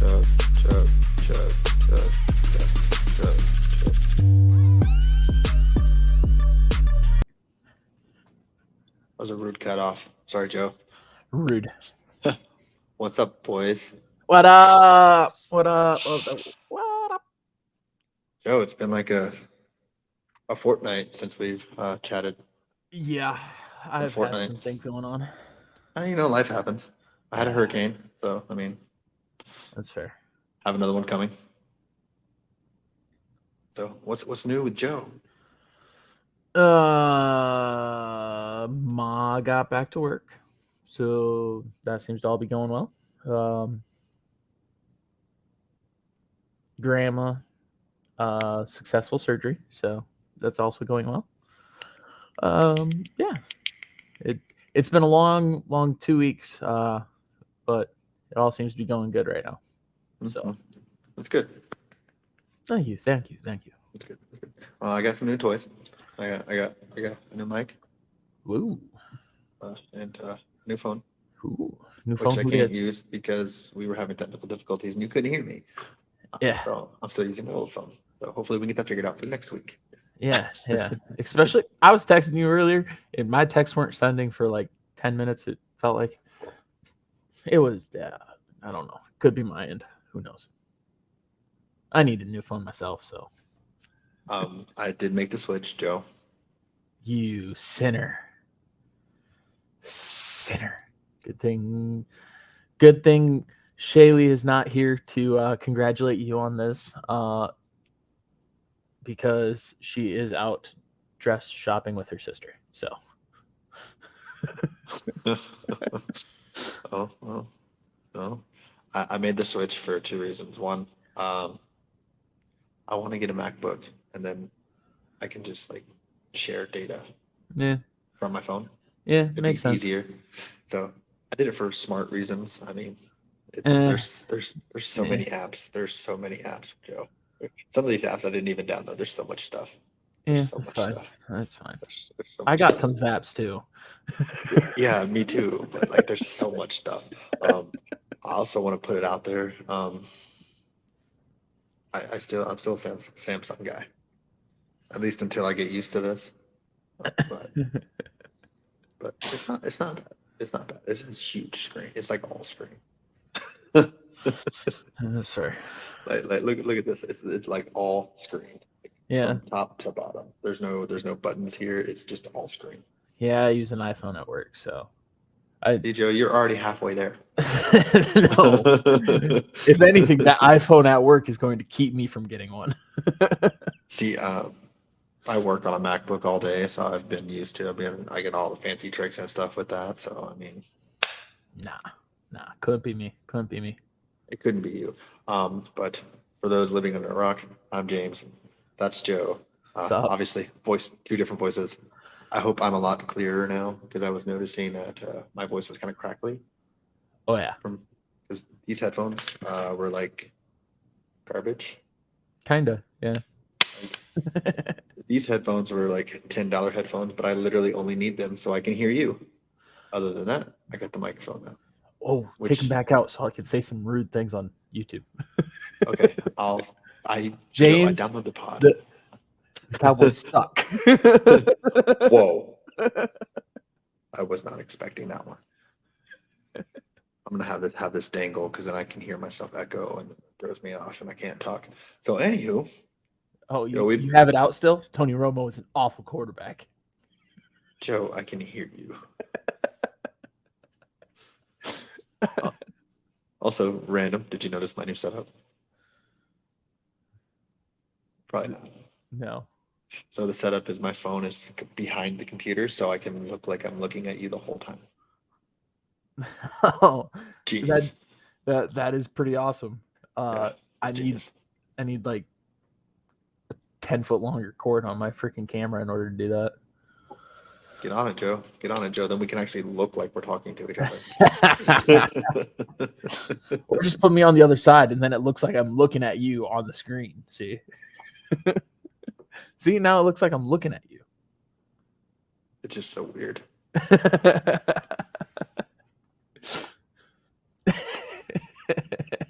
chug, chug, chug, chug, chug, chug, chug. That was a rude cut off. Sorry, Joe. Rude. What's up, boys? What up? What up? What up? What up? Joe, it's been like a fortnight since we've chatted. Yeah, I've had fortnight. some things going on. Life happens. I had a Yeah. hurricane, so That's fair. have another one coming. So what's new with Joe? Ma got back to work, so that seems to all be going well. Grandma, successful surgery, so that's also going well. Yeah, it's been a long 2 weeks, but it all seems to be going good right now. So That's good. thank you. That's good. Well, I got some new toys. I got a new mic. Woo. And a new phone. Ooh, new which phone. I Who can't dis? use because we were having technical difficulties and you couldn't hear me. Yeah. So I'm still using my old phone. So hopefully we can get that figured out for next week. Yeah. Especially, I was texting you earlier, and my texts weren't sending for like 10 minutes. It felt like it was. I don't know. Could be my end. Who knows? I need a new phone myself. So I did make the switch, Joe. you sinner. Good thing. Shaylee is not here to congratulate you on this. Because she is out dress shopping with her sister. So No. I made the switch for two reasons. One, I want to get a MacBook and then I can just like share data yeah, from my phone. It'd It'd makes be sense. easier. So I did it for smart reasons. I mean, there's so many apps. There's so many apps, Joe. Some of these apps I didn't even download. There's so much stuff. There's so That's much fine. stuff. That's fine. There's so I much got stuff. tons of apps too. Yeah, me too. But like, there's so much stuff. I also want to put it out there. I'm still a Samsung guy, at least until I get used to this. But it's not bad. It's not bad. It's a huge screen. It's like all screen. That's fair. Like look at this. It's like all screen. Yeah. From top to bottom. There's no buttons here. It's just all screen. Yeah, I use an iPhone at work, so See, Joe, you're already halfway there. No. If anything, that iPhone at work is going to keep me from getting one. See, I work on a MacBook all day, so I've been used to. I get all the fancy tricks and stuff with that. So Nah, couldn't be me. It couldn't be you. But for those living under a rock, I'm James. That's Joe. Obviously, two different voices. I hope I'm a lot clearer now because I was noticing that my voice was kind of crackly. Oh yeah. Because these headphones were like garbage. Kinda, yeah. These headphones were like $10 headphones, but I literally only need them so I can hear you. Other than that, I got the microphone now. Oh, take them back out so I can say some rude things on YouTube. Okay, James, Joe, I download the pod. The Cowboys suck. Whoa. I was not expecting that one. I'm gonna have this dangle because then I can hear myself echo and it throws me off and I can't talk. So anywho. Oh, you have it out still? Tony Romo is an awful quarterback. Joe, I can hear you. Also, random. Did you notice my new setup? Probably not. No. So the setup is my phone is behind the computer, so I can look like I'm looking at you the whole time. Oh, Genius. That is pretty awesome. Yeah, I need like a 10-foot longer cord on my freaking camera in order to do that. Get on it, Joe. Then we can actually look like we're talking to each other. Or just put me on the other side, and then it looks like I'm looking at you on the screen. See? See, now it looks like I'm looking at you. It's just so weird.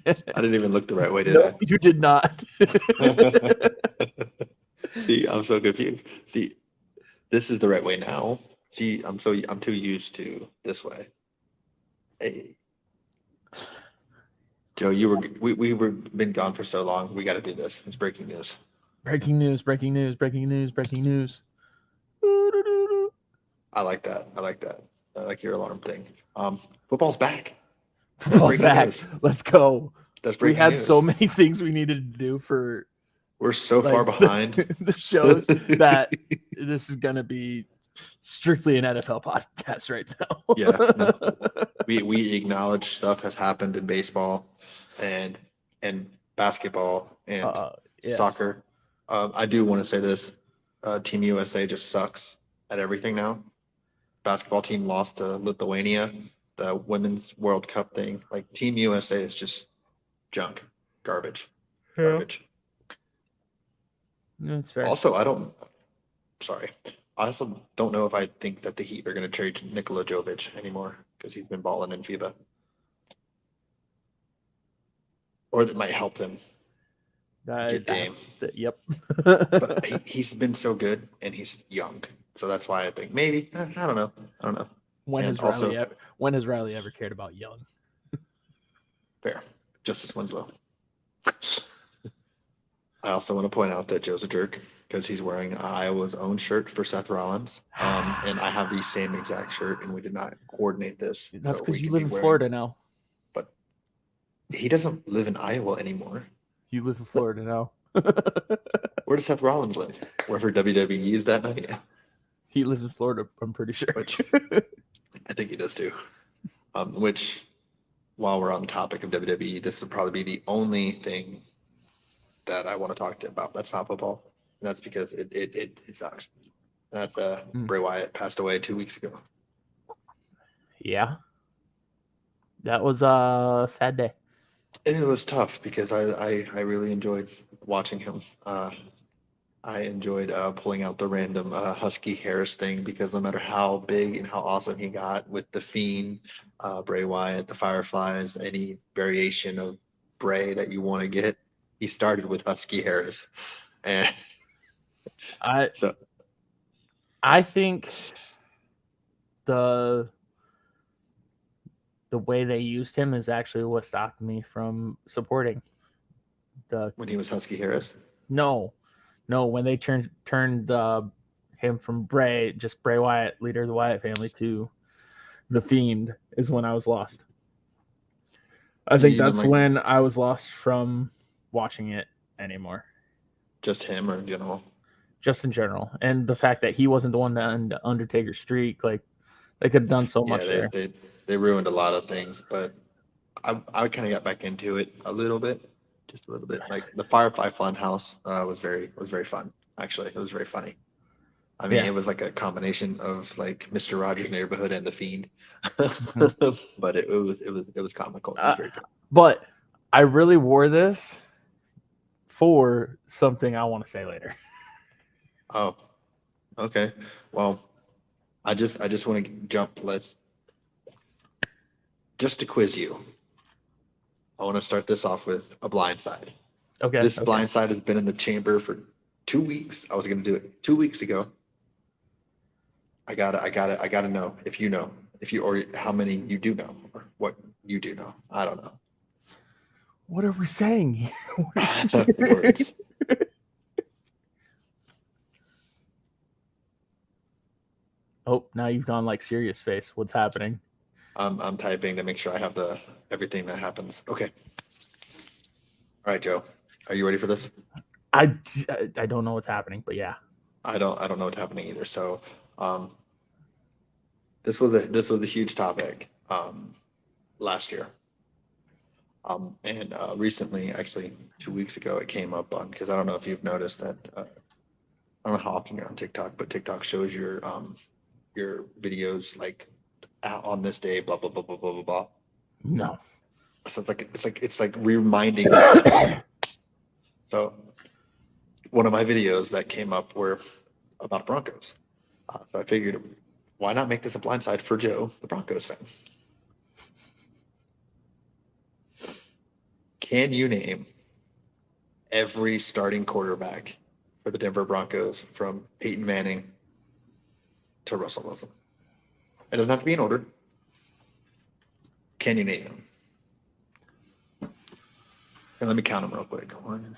I didn't even look the right way, did No, you did not. I? See, I'm so confused. See, this is the right way now. See, I'm too used to this way. Hey, Joe, we were been gone for so long. We got to do this. It's breaking news. Breaking news, breaking news, breaking news, breaking news. I like that. I like that. I like your alarm thing. Football's back. That's Football's breaking back. news. Let's go. That's We breaking had news. so many things we needed to do for We're so far like behind. the shows that this is gonna be strictly an NFL podcast right now. Yeah, no. We acknowledge stuff has happened in baseball and basketball and Yes. soccer. I do want to say this. Team USA just sucks at everything now. Basketball team lost to Lithuania, the women's World Cup thing. Like Team USA is just junk, garbage. That's fair. Also, sorry. I also don't know if I think that the Heat are going to trade Nikola Jovic anymore because he's been balling in FIBA. Or that might help him get Dame. Yep. But he's been so good and he's young. So that's why I think maybe. I don't know. When And has Riley ever cared about young? Fair. Justice Winslow. I also want to point out that Joe's a jerk because he's wearing Iowa's own shirt for Seth Rollins. And I have the same exact shirt, and we did not coordinate this. That's so because we you could live be in wearing- Florida now. But he doesn't live in Iowa anymore. You live in Florida now. Where does Seth Rollins live? Wherever WWE is that night? He lives in Florida, I'm pretty sure. Which I think he does too. Which, while we're on the topic of WWE, this will probably be the only thing that I want to talk to you about. That's not football. And that's because it sucks. That's Bray Wyatt passed away 2 weeks ago. Yeah. That was a sad day. And it was tough because I really enjoyed watching him. I enjoyed pulling out the random Husky Harris thing because no matter how big and how awesome he got with the Fiend, Bray Wyatt, the Fireflies, any variation of Bray that you want to get, he started with Husky Harris. And I think the way they used him is actually what stopped me from supporting when he was Husky Harris. No, when they turned him from Bray Wyatt, leader of the Wyatt family, to the Fiend is when I was lost. I think that's when I was lost from watching it anymore. Just him or in general? Just in general. And the fact that he wasn't the one that ended Undertaker's streak, like they could have done so much there. They ruined a lot of things, but I kind of got back into it a little bit. Just a little bit. Like the Firefly Funhouse was very fun. Actually, it was very funny. I mean, It was like a combination of like Mr. Rogers' Neighborhood and the Fiend, but it was comical. It was very good. But I really wore this for something I want to say later. Oh, okay. Well, I just want to jump. Just to quiz you. I want to start this off with a blind side. Okay. This blind side has been in the chamber for 2 weeks. I was going to do it 2 weeks ago. I gotta know if you know, or how many you do know, or what you do know. I don't know. What are we saying? Words. Oh, now you've gone like serious face. What's happening? I'm typing to make sure I have everything that happens. Okay. All right, Joe. Are you ready for this? I don't know what's happening, but yeah. I don't know what's happening either. So, this was a huge topic last year. And recently, actually 2 weeks ago, it came up on, because I don't know if you've noticed that. I don't know how often you're on TikTok, but TikTok shows your videos like on this day, blah blah blah blah blah blah blah. No. So it's like reminding. So one of my videos that came up were about Broncos. So I figured, why not make this a blindside for Joe, the Broncos fan? Can you name every starting quarterback for the Denver Broncos from Peyton Manning to Russell Wilson? It doesn't have to be in order. Can you name them? And let me count them real quick. 1.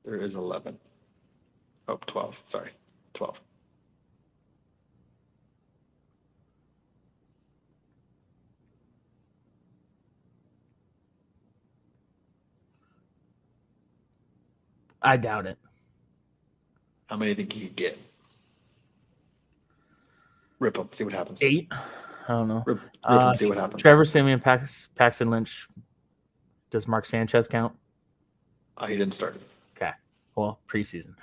There is 11. Oh, 12. Sorry. 12. I doubt it. How many think you could get? Rip them. See what happens. 8. I don't know. Rip them. See what happens. Trevor Siemian, Paxton Lynch. Does Mark Sanchez count? He didn't start. Okay. Well, preseason.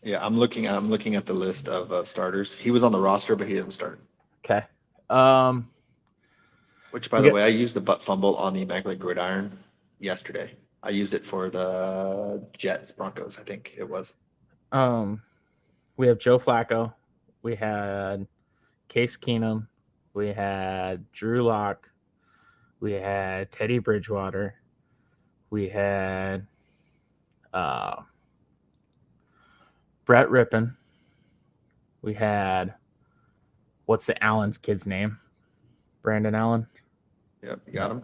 Yeah, I'm looking at the list of starters. He was on the roster, but he didn't start. Okay. Which, by the way, I used the butt fumble on the Immaculate Gridiron yesterday. I used it for the Jets Broncos, I think it was. We have Joe Flacco. We had Case Keenum. We had Drew Lock. We had Teddy Bridgewater. We had Brett Rippon. We had, what's the Allen's kid's name? Brandon Allen. Yep, you got him.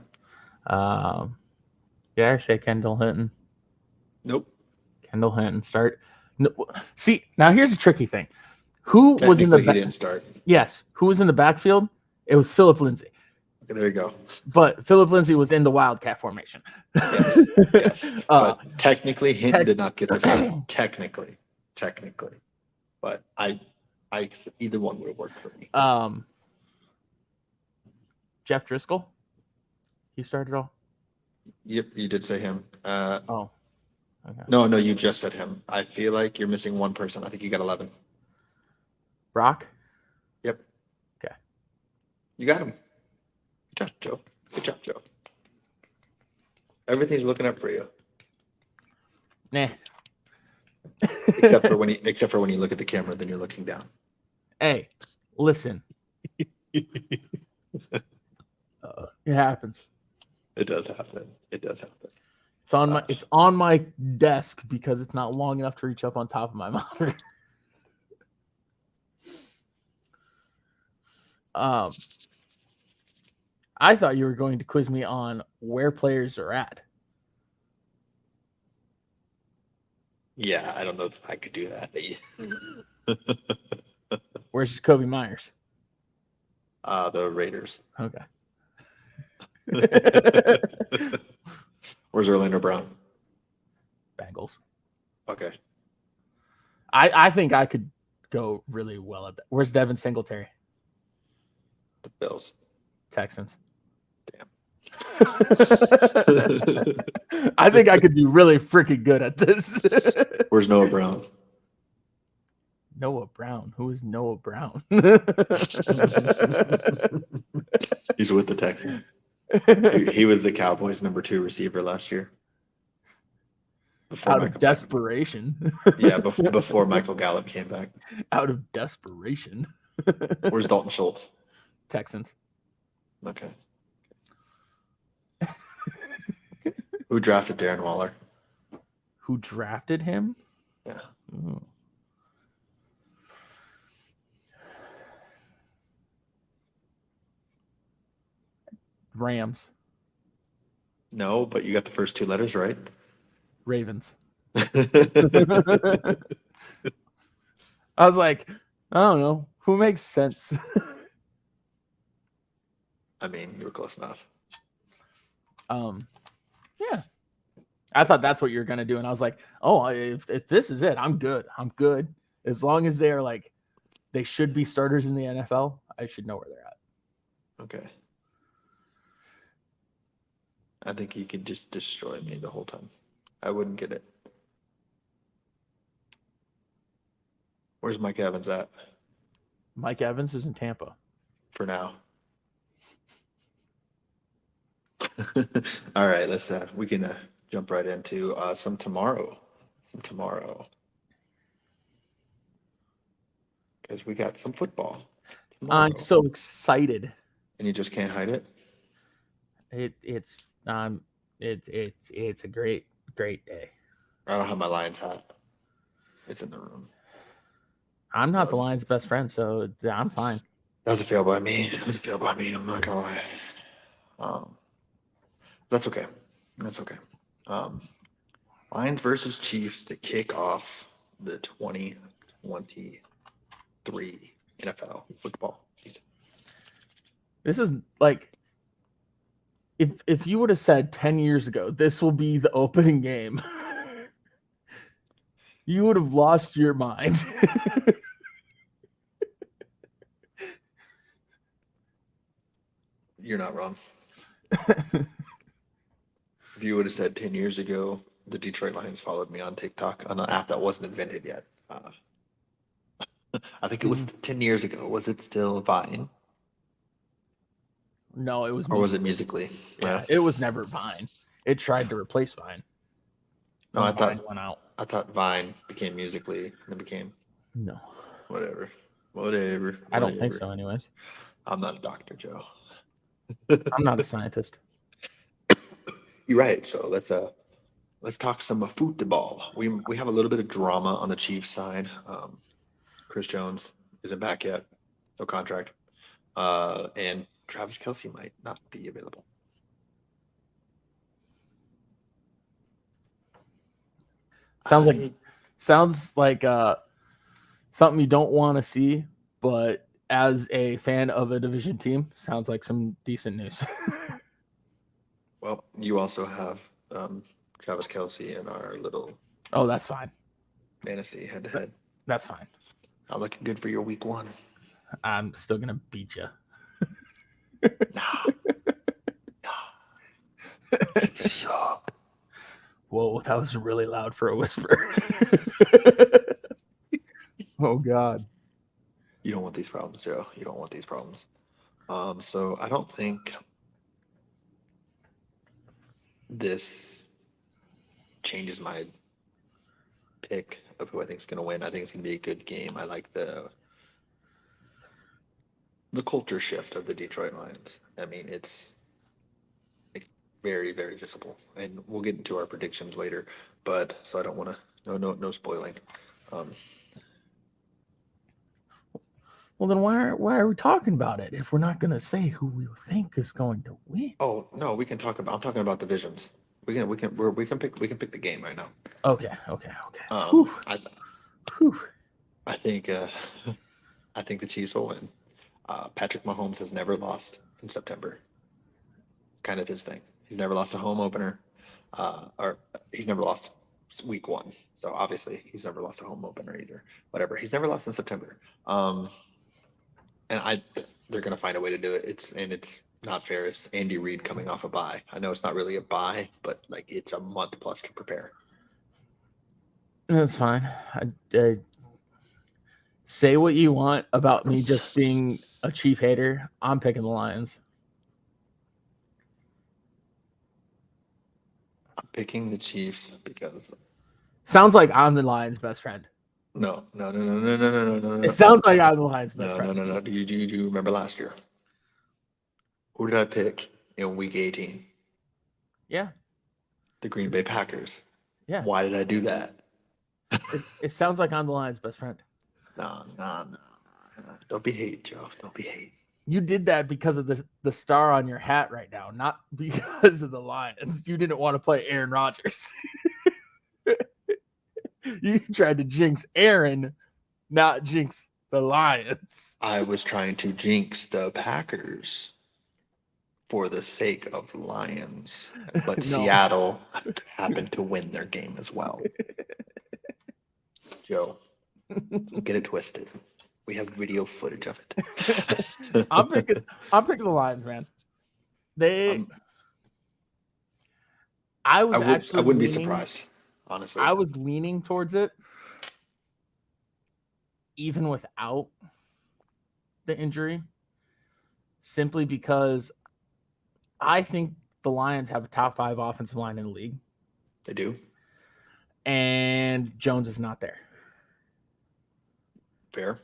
Did I say Kendall Hinton? Nope. Kendall Hinton start. No, see, now here's a tricky thing. Who was in the he didn't start. Yes, who was in the backfield? It was Philip Lindsay. Okay, there you go. But Philip Lindsay was in the Wildcat formation. Yes. But technically, Hinton did not get the start. Technically. But I either one would have worked for me. Jeff Driscoll. He started all. Yep, you did say him. Okay. No, you just said him. I feel like you're missing one person. I think you got 11. Brock? Yep. Okay. You got him. Good job, Joe. Everything's looking up for you. Nah. except for when you look at the camera, then you're looking down. Hey, listen. It happens. It does happen. It's on my desk because it's not long enough to reach up on top of my monitor. I thought you were going to quiz me on where players are at. Yeah, I don't know if I could do that. Where's Jacoby Myers? The Raiders. Okay. Where's Orlando Brown? Bengals. Okay. I think I could go really well at that. Where's Devin Singletary? The Bills. Texans. Damn. I think I could be really freaking good at this. Where's Noah Brown? Noah Brown. Who is Noah Brown? He's with the Texans. He was the Cowboys' number 2 receiver last year. Out of desperation. Yeah, before Michael Gallup came back. Out of desperation. Where's Dalton Schultz? Texans. Okay. Who drafted Darren Waller? Who drafted him? Yeah. Ooh. Rams. No, but you got the first 2 letters right. Ravens. I was like, I don't know. Who makes sense? I mean, you were close enough. Yeah. I thought that's what you were gonna do, and I was like, oh, if this is it, I'm good. As long as they're like, they should be starters in the NFL. I should know where they're at. Okay. I think you could just destroy me the whole time. I wouldn't get it. Where's Mike Evans at? Mike Evans is in Tampa. For now. All right, let's we can jump right into some tomorrow tomorrow. Because we got some football tomorrow. I'm so excited. And you just can't hide it? It's a great day. I don't have my Lions hat. It's in the room. I'm not the Lions' best friend, so I'm fine. That was a fail by me. I'm not gonna lie. That's okay. Lions versus Chiefs to kick off the 2023 NFL football season. This is like if you would have said 10 years ago this will be the opening game, you would have lost your mind. You're not wrong. If you would have said 10 years ago, the Detroit Lions followed me on TikTok on an app that wasn't invented yet. I think it was 10 years ago. Was it still Vine? No, it was. Or was it Musically? Yeah, it was never Vine. It tried to replace Vine. No, I Vine went out. I thought Vine became Musically and it became. No. Whatever. I don't think so, anyways. I'm not a doctor, Joe. I'm not a scientist. You're right. So let's talk some football. We have a little bit of drama on the Chiefs side. Chris Jones isn't back yet, no contract, and Travis Kelce might not be available. Sounds like something you don't want to see, but as a fan of a division team, sounds like some decent news. Well, you also have Travis Kelce in our little. Oh, that's fine. Fantasy head-to-head. That's fine. Not looking good for your week 1. I'm still gonna beat you. Nah. So. Whoa, that was really loud for a whisper. Oh God. You don't want these problems, Joe. You don't want these problems. So I don't think this changes my pick of who I think is going to win. I think it's going to be a good game. I like the culture shift of the Detroit Lions. I mean, it's very, very visible, and we'll get into our predictions later. But so I don't want to no spoiling. Well, then why are we talking about it if we're not going to say who we think is going to win? Oh no, we can talk about. I'm talking about divisions. We can pick the game right now. Okay. I think I think the Chiefs will win. Patrick Mahomes has never lost in September. Kind of his thing. He's never lost a home opener, or he's never lost week 1. So obviously he's never lost a home opener either. Whatever. He's never lost in September. And they're gonna find a way to do it. It's not fair. It's Andy Reid coming off a bye. I know it's not really a bye, but like it's a month plus to prepare. That's fine. I say what you want about me just being a Chief hater. I'm picking the Lions. I'm picking the Chiefs because sounds like I'm the Lions' best friend. No. It sounds like I'm the Lions' best friend. No. Do you remember last year? Who did I pick in week 18? Yeah. The Green Bay Packers. Yeah. Why did I do that? It sounds like I'm the Lions' best friend. No. Don't be hate, Joe. Don't be hate. You did that because of the star on your hat right now, not because of the Lions. You didn't want to play Aaron Rodgers. You tried to jinx Aaron, not jinx the Lions. I was trying to jinx the Packers for the sake of Lions, but no. Seattle happened to win their game as well. Joe, don't get it twisted. We have video footage of it. I'm picking the Lions, man. I wouldn't be surprised. Honestly, I was leaning towards it even without the injury, simply because I think the Lions have a top 5 offensive line in the league. They do. and Jones is not there. Fair.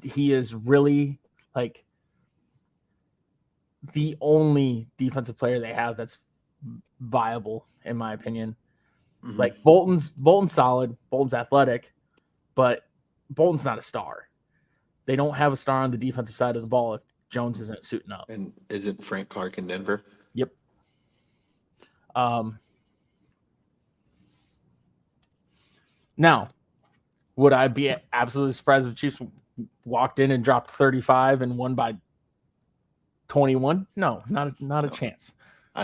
He is really like the only defensive player they have that's viable, in my opinion. Mm-hmm. Like Bolton's solid, Bolton's athletic, but Bolton's not a star. They don't have a star on the defensive side of the ball if Jones isn't suiting up. And isn't Frank Clark in Denver? Yep. Now, would I be absolutely surprised if the Chiefs walked in and dropped 35 and won by 21? No, not a chance.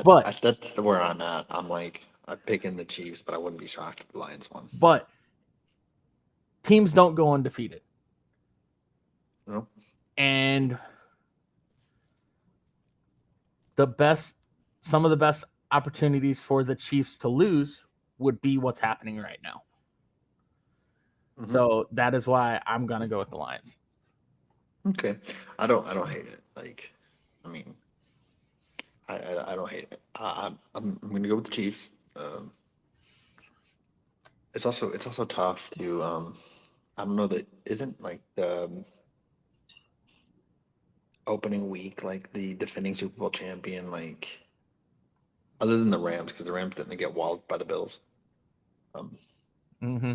But that's where I'm at. I'm picking the Chiefs, but I wouldn't be shocked if the Lions won. But teams don't go undefeated. No. And some of the best opportunities for the Chiefs to lose would be what's happening right now. Mm-hmm. So that is why I'm gonna go with the Lions. Okay, I don't hate it. I don't hate it. I'm gonna go with the Chiefs. It's also tough to I don't know, that isn't like the opening week like the defending Super Bowl champion, like other than the Rams, because the Rams didn't get walled by the Bills. Mm-hmm.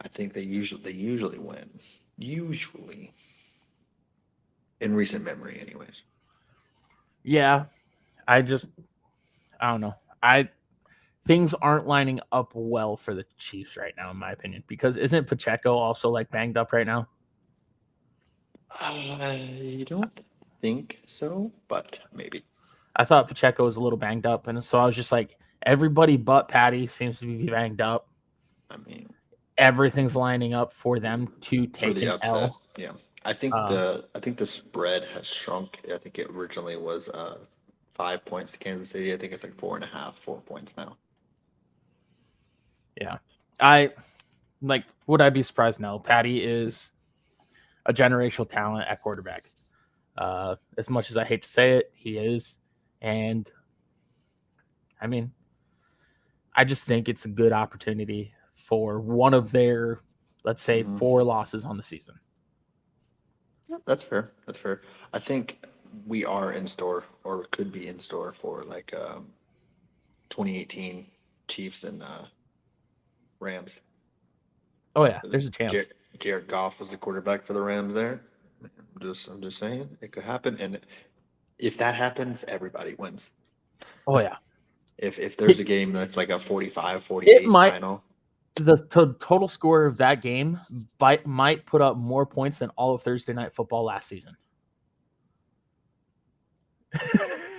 I think they usually win. Usually. In recent memory, anyways. Yeah. I don't know. Things aren't lining up well for the Chiefs right now, in my opinion, because isn't Pacheco also like banged up right now? I don't think so, but maybe. I thought Pacheco was a little banged up, and so I was just like, everybody but Patty seems to be banged up. I mean, everything's lining up for them to take an upset. L. Yeah, I think the spread has shrunk. I think it originally was 5 points to Kansas City. I think it's like 4.5, 4 points now. Yeah, would I be surprised? No, Patty is a generational talent at quarterback. As much as I hate to say it, he is. And I mean, I just think it's a good opportunity for one of their, let's say, 4 losses on the season. Yeah, that's fair. That's fair. I think we are in store, or could be in store, for like 2018 Chiefs and Rams. Oh yeah, there's a chance. Jared Goff was the quarterback for the Rams there. I'm just saying it could happen, and if that happens, everybody wins. Oh yeah. If there's a game that's like a 45-48 final. The total score of that game might put up more points than all of Thursday Night Football last season.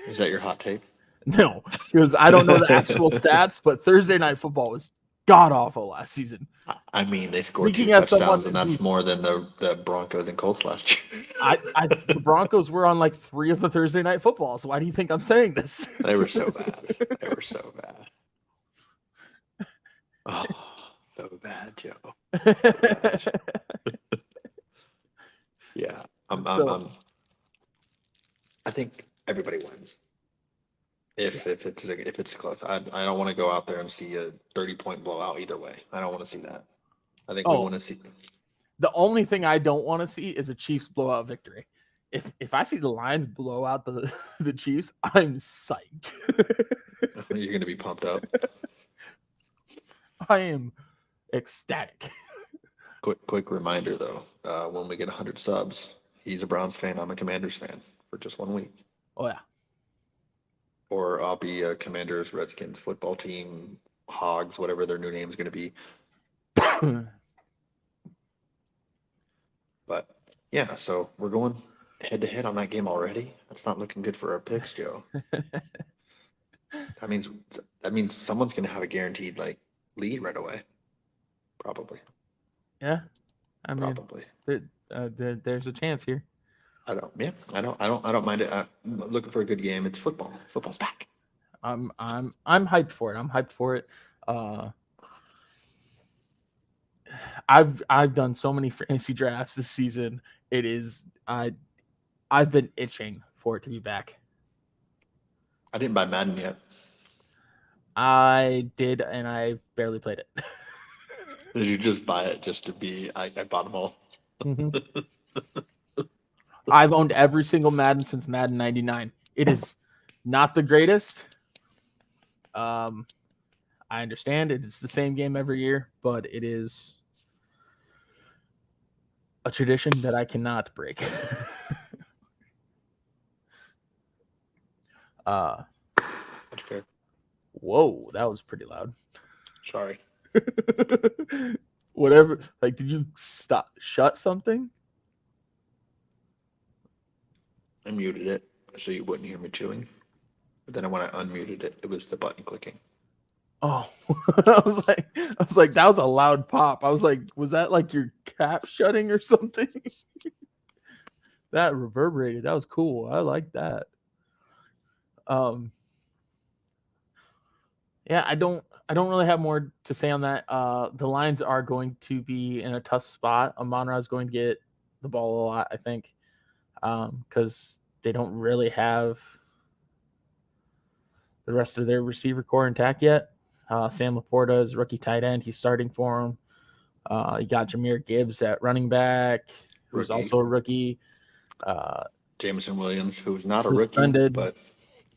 Is that your hot take? No, because I don't know the actual stats, but Thursday Night Football was god awful last season. I mean, they scored 2 touchdowns, and that's more than the Broncos and Colts last year. The Broncos were on like 3 of the Thursday Night Footballs. So why do you think I'm saying this? They were so bad. They were so bad. Oh, so bad, Joe. So bad. Yeah, I think everybody wins. If it's close, I don't want to go out there and see a 30-point blowout either way. I don't want to see that. I think we want to see. The only thing I don't want to see is a Chiefs blowout victory. If I see the Lions blow out the Chiefs, I'm psyched. You're gonna be pumped up. I am ecstatic. Quick reminder though, when we get 100 subs, he's a Browns fan, I'm a Commanders fan for just 1 week. Oh yeah. Or I'll be a Commanders, Redskins football team, Hogs, whatever their new name is going to be. But yeah, so we're going head to head on that game already. That's not looking good for our picks, Joe. That means someone's going to have a guaranteed lead right away. Probably. Yeah, I mean, probably. There's a chance here. I don't mind it. I'm looking for a good game. It's football. Football's back. I'm hyped for it. I'm hyped for it. I've done so many fantasy drafts this season. I've been itching for it to be back. I didn't buy Madden yet. I did, and I barely played it. Did you just buy it just to be? I bought them all. Mm-hmm. I've owned every single Madden since Madden 99. It is not the greatest. I understand it's the same game every year, but it is a tradition that I cannot break. That's fair. Whoa, that was pretty loud. Sorry. Whatever. Like, did you shut something? I muted it so you wouldn't hear me chewing. But then when I unmuted it, it was the button clicking. Oh, I was like, that was a loud pop. I was like, was that like your cap shutting or something? That reverberated. That was cool. I like that. Yeah, I don't really have more to say on that. The Lions are going to be in a tough spot. Amon-Ra is going to get the ball a lot, I think, because they don't really have the rest of their receiver core intact yet. Sam Laporta is rookie tight end. He's starting for him. You got Jahmyr Gibbs at running back, who's also a rookie. Jameson Williams, who's not suspended. a rookie,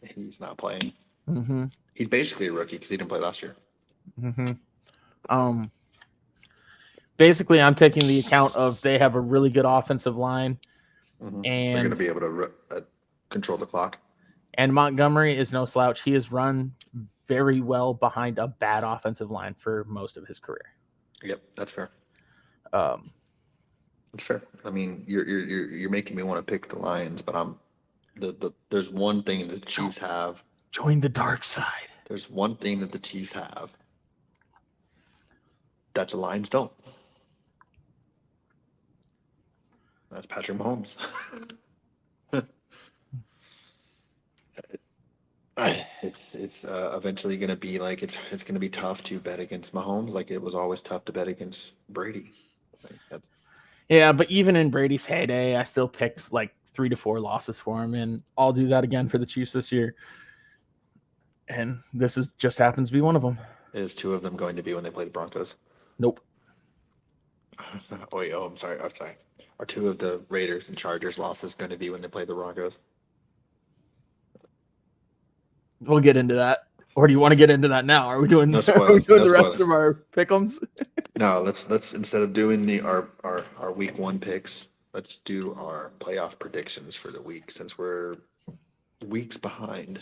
but he's not playing. Mm-hmm. He's basically a rookie because he didn't play last year. Mm-hmm. Basically, I'm taking the account of they have a really good offensive line. Mm-hmm. And they're going to be able to control the clock. And Montgomery is no slouch. He has run very well behind a bad offensive line for most of his career. Yep, that's fair. That's fair. I mean, you're making me want to pick the Lions, but there's one thing the Chiefs have. Join the dark side. There's one thing that the Chiefs have that the Lions don't. That's Patrick Mahomes. It's eventually going to be like it's going to be tough to bet against Mahomes, like it was always tough to bet against Brady. Yeah, but even in Brady's heyday, I still picked like 3 to 4 losses for him, and I'll do that again for the Chiefs this year. And this just happens to be one of them. Is 2 of them going to be when they play the Broncos? Nope. I'm sorry. Are 2 of the Raiders and Chargers losses going to be when they play the Broncos? We'll get into that. Or do you want to get into that now? Are we doing the rest of our pick'ems? No, let's instead of doing our week 1 picks, let's do our playoff predictions for the week since we're weeks behind.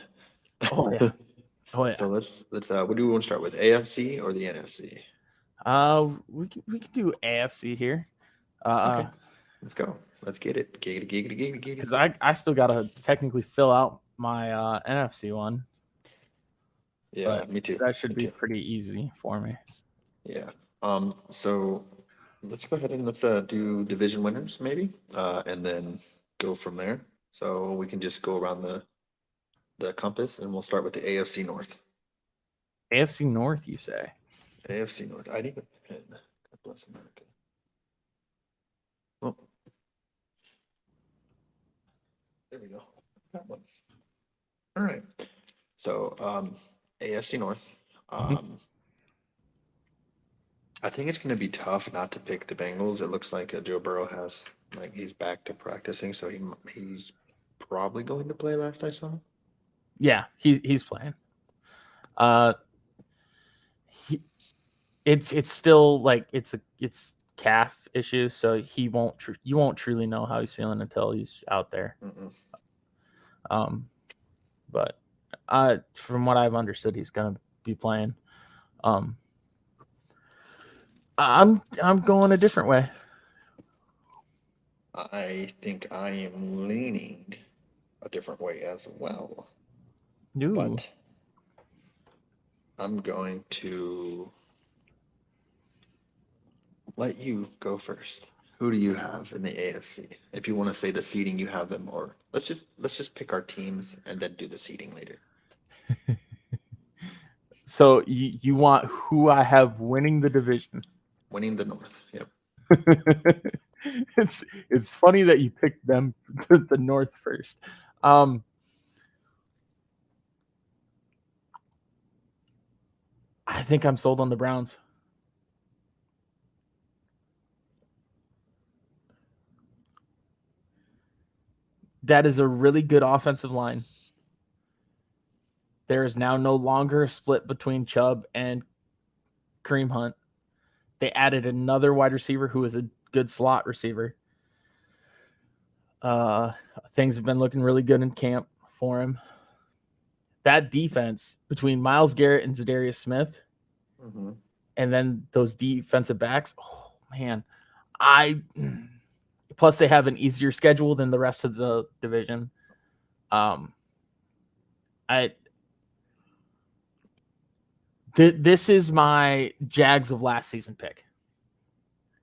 Oh yeah. So let's what do we want to start with? AFC or the NFC? We can do AFC here. Okay. Let's go. Let's get it. Giggity. Because I still gotta technically fill out my NFC one. Yeah, me too. That should be pretty easy for me. Yeah. So let's go ahead and let's do division winners maybe, and then go from there. So we can just go around the compass, and we'll start with the AFC North. AFC North, you say? AFC North. I need a pen. God bless America. Oh. There we go. Got one. All right. So AFC North. I think it's going to be tough not to pick the Bengals. It looks like Joe Burrow he's back to practicing, so he's probably going to play. Last I saw. Yeah, he's playing. It's still like it's calf issues, so you won't truly know how he's feeling until he's out there. But from what I've understood, he's gonna be playing. I'm going a different way. I think I am leaning a different way as well. Ooh. But I'm going to let you go first. Who do you have in the AFC? If you want to say the seeding you have them, or let's just pick our teams and then do the seeding later. So you want who I have winning the division? Winning the North. Yep. It's funny that you picked them the North first. I think I'm sold on the Browns. That is a really good offensive line. There is now no longer a split between Chubb and Kareem Hunt. They added another wide receiver who is a good slot receiver. Things have been looking really good in camp for him. That defense between Myles Garrett and Zadarius Smith, and then those defensive backs, oh man, plus they have an easier schedule than the rest of the division. This is my Jags of last season pick.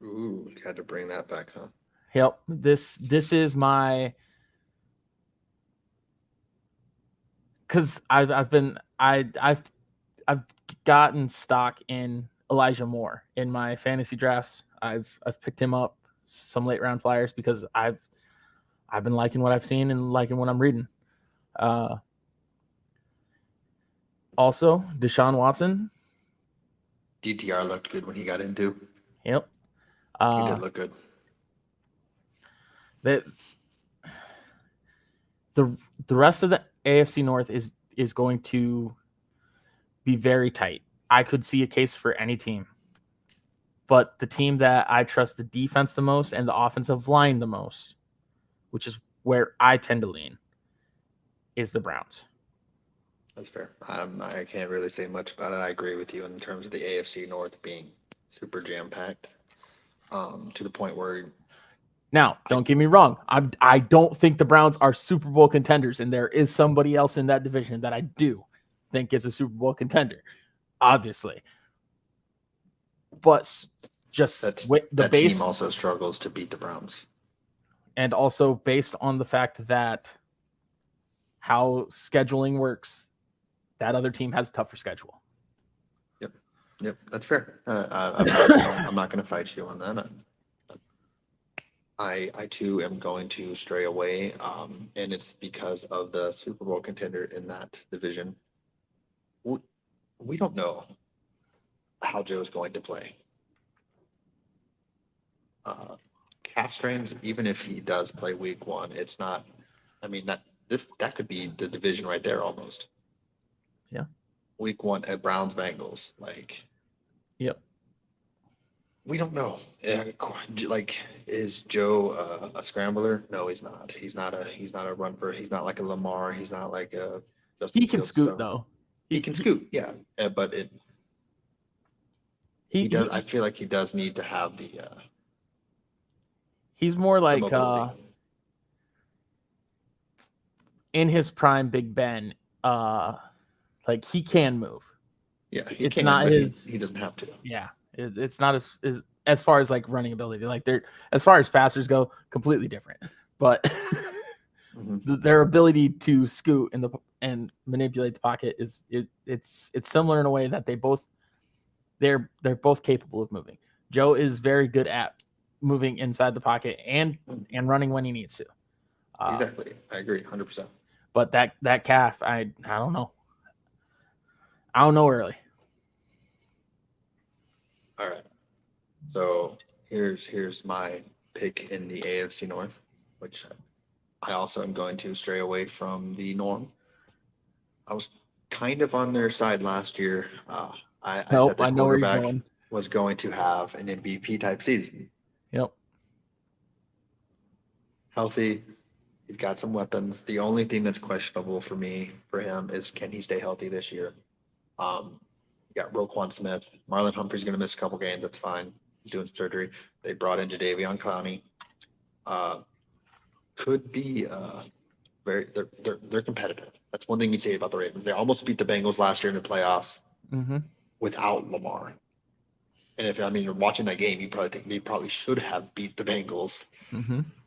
Ooh, you had to bring that back, huh? Yep. This is my, because I've gotten stock in Elijah Moore in my fantasy drafts. I've picked him up some late round flyers because I've been liking what I've seen and liking what I'm reading. Also, Deshaun Watson. DTR looked good when he got into. Yep. He did look good. The rest of the AFC North is going to be very tight. I could see a case for any team. But the team that I trust the defense the most and the offensive line the most, which is where I tend to lean, is the Browns. That's fair. I can't really say much about it. I agree with you in terms of the AFC North being super jam-packed, to the point where... Now, don't get me wrong. I don't think the Browns are Super Bowl contenders, and there is somebody else in that division that I do think is a Super Bowl contender, obviously. But just with the base, team also struggles to beat the Browns. And also based on the fact that how scheduling works, that other team has a tougher schedule. Yep, that's fair. I'm not going to fight you on that. I too am going to stray away, and it's because of the Super Bowl contender in that division. We don't know how Joe's going to play. Calf strains, even if he does play week 1, it's not. I mean, that could be the division right there almost. Yeah. Week 1 at Browns Bengals, like. Yep. We don't know. Like, is Joe a scrambler? No, he's not. He's not a run for. He's not like a Lamar. He's not like a Justin He can Fields, scoot though. He can scoot, yeah. But he does. I feel like he does need to have the. He's more like in his prime, Big Ben. Like he can move. Yeah, he it's can, not but his. He doesn't have to. Yeah, it's not as far as like running ability. Like they're as far as passers go, completely different. But their ability to scoot and manipulate the pocket it's similar in a way that they're both capable of moving. Joe is very good at moving inside the pocket and running when he needs to. Exactly, I agree, 100%. But that calf, I don't know. I don't know early. All right. So here's my pick in the AFC North, which I also am going to stray away from the norm. I was kind of on their side last year. I said the quarterback was going to have an MVP type season. Yep. Healthy. He's got some weapons. The only thing that's questionable for him is, can he stay healthy this year? You got Roquan Smith. Marlon Humphrey's going to miss a couple games. That's fine. He's doing surgery. They brought in Jadeveon Clowney. Could be they're competitive. That's one thing you'd say about the Ravens. They almost beat the Bengals last year in the playoffs without Lamar. And you're watching that game, you probably think they probably should have beat the Bengals. I'm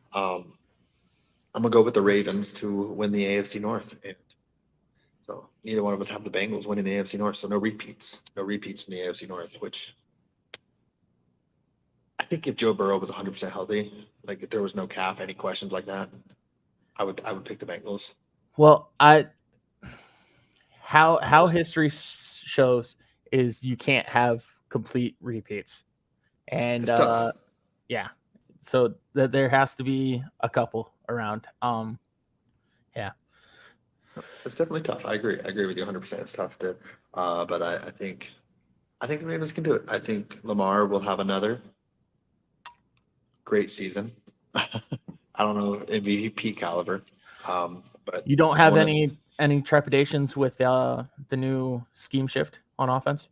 gonna go with the Ravens to win the AFC North. And so neither one of us have the Bengals winning the AFC North. So no repeats in the AFC North, which I think if Joe Burrow was 100% healthy, like if there was no calf, any questions like that, I would pick the Bengals. Well, how history shows is you can't have complete repeats. And It's tough. yeah, so there has to be a couple around. Yeah. It's definitely tough. I agree. I agree with you 100%. It's tough to, but I think the Ravens can do it. I think Lamar will have another great season. I don't know MVP caliber, but You don't have one of, any trepidations with the new scheme shift on offense?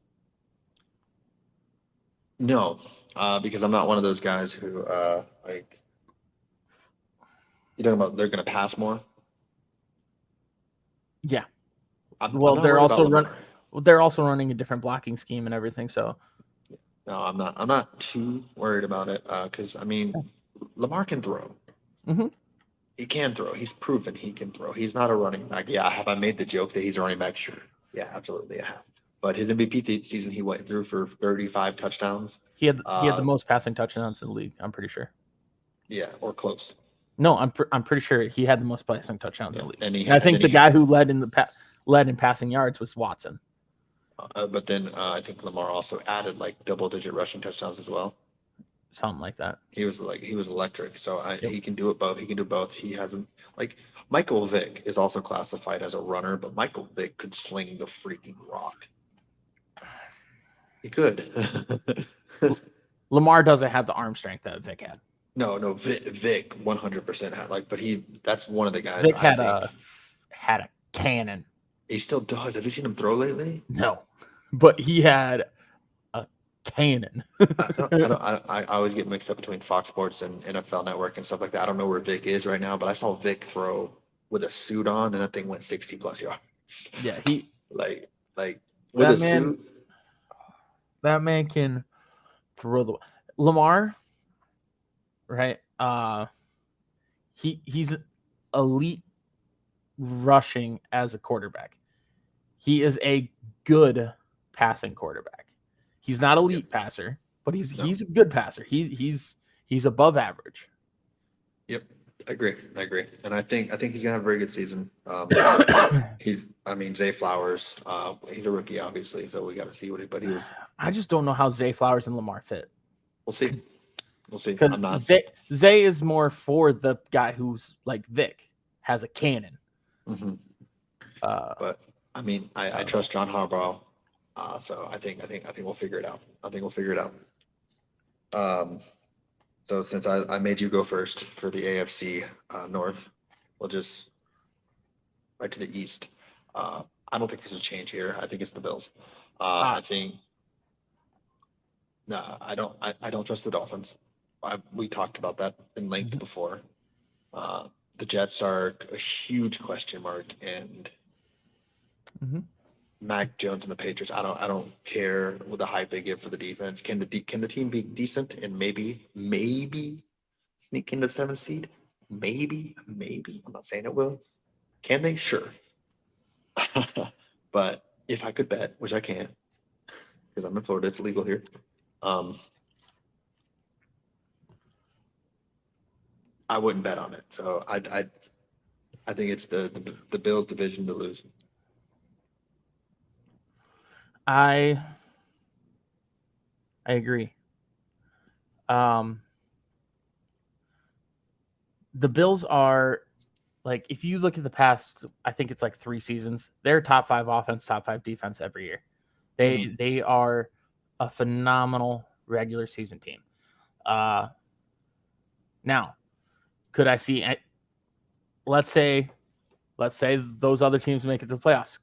no, because I'm not one of those guys who like you're talking about they're going to pass more. Yeah. I'm Well, not worried about Lamar. they're also running a different blocking scheme and everything. So No, I'm not. I'm not too worried about it because I mean, Lamar can throw. hmm He can throw. He's proven he can throw. He's not a running back. Yeah, have I made the joke that he's a running back? Sure. Yeah, absolutely, I have. But his MVP season, he went through for 35 touchdowns. he had the most passing touchdowns in the league. I'm pretty sure. Yeah, or close. No, I'm pretty sure he had the most passing touchdowns in the league. And I think the guy who led in passing yards was Watson. But then I think Lamar also added like double-digit rushing touchdowns as well. Something like that. He was electric. So Yep. he can do it both. He can do both. He hasn't like Michael Vick is also classified as a runner, but Michael Vick could sling the freaking rock. He could. Lamar doesn't have the arm strength that Vick had. No, Vic 100% had that's one of the guys Vick I had think had a cannon. he still does. Have you seen him throw lately? No, but he had a cannon. I always get mixed up between Fox Sports and NFL Network and stuff like that. I don't know where Vic is right now, but I saw Vic throw with a suit on, and that thing went 60 plus yards. Yeah, he like with a suit. That man can throw the Lamar, right? He's elite rushing as a quarterback. He is a good passing quarterback. He's not elite passer, but he's a good passer. He's above average. Yep, I agree, and I think he's gonna have a very good season. Zay Flowers, he's a rookie, obviously, so we got to see what he was. I just don't know how Zay Flowers and Lamar fit. We'll see. I'm not. Zay is more for the guy who's like Vic, has a cannon. Mm-hmm. But I mean, I trust John Harbaugh, so I think we'll figure it out. So since I made you go first for the AFC North, we'll just right to the East. I don't think there's a change here. I think it's the Bills. I think no, I don't trust the Dolphins. We talked about that in length before. The Jets are a huge question mark, and Mac Jones and the Patriots. I don't care what the hype they give for the defense. Can the team be decent and maybe sneak into 7th seed? Maybe. I'm not saying it will. Can they? Sure. But if I could bet, which I can't, because I'm in Florida, it's illegal here. I wouldn't bet on it. So I think it's the Bills division to lose. I agree. The Bills are like, if you look at the past, I think it's like 3 seasons, they're top 5 offense, top 5 defense every year. They are a phenomenal regular season team. Now, could I see? Let's say those other teams make it to the playoffs.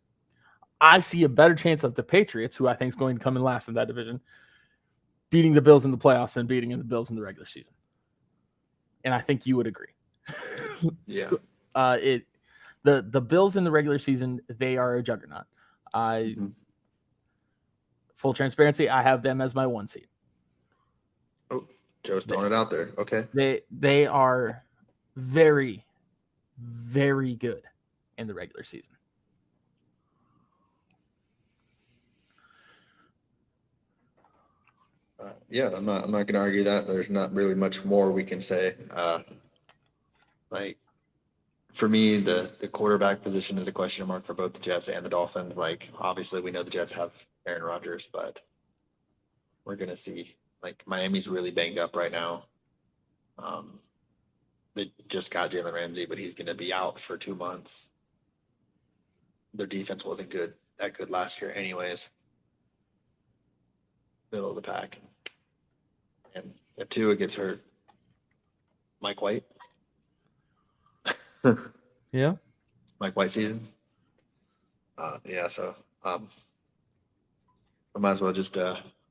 I see a better chance of the Patriots, who I think is going to come in last in that division, beating the Bills in the playoffs than beating the Bills in the regular season. And I think you would agree. Yeah. The Bills in the regular season, they are a juggernaut. Full transparency, I have them as my 1 seed. Oh, Joe's throwing it out there. Okay. They are very, very good in the regular season. Yeah, I'm not going to argue that. There's not really much more we can say. for me, the quarterback position is a question mark for both the Jets and the Dolphins. Like, obviously, we know the Jets have Aaron Rodgers, but we're gonna see. Like, Miami's really banged up right now. They just got Jalen Ramsey, but he's gonna be out for 2 months. Their defense wasn't that good last year, anyways. Middle of the pack, and if Tua gets hurt, Mike White. Yeah. Mike White season. Yeah, so I might as well just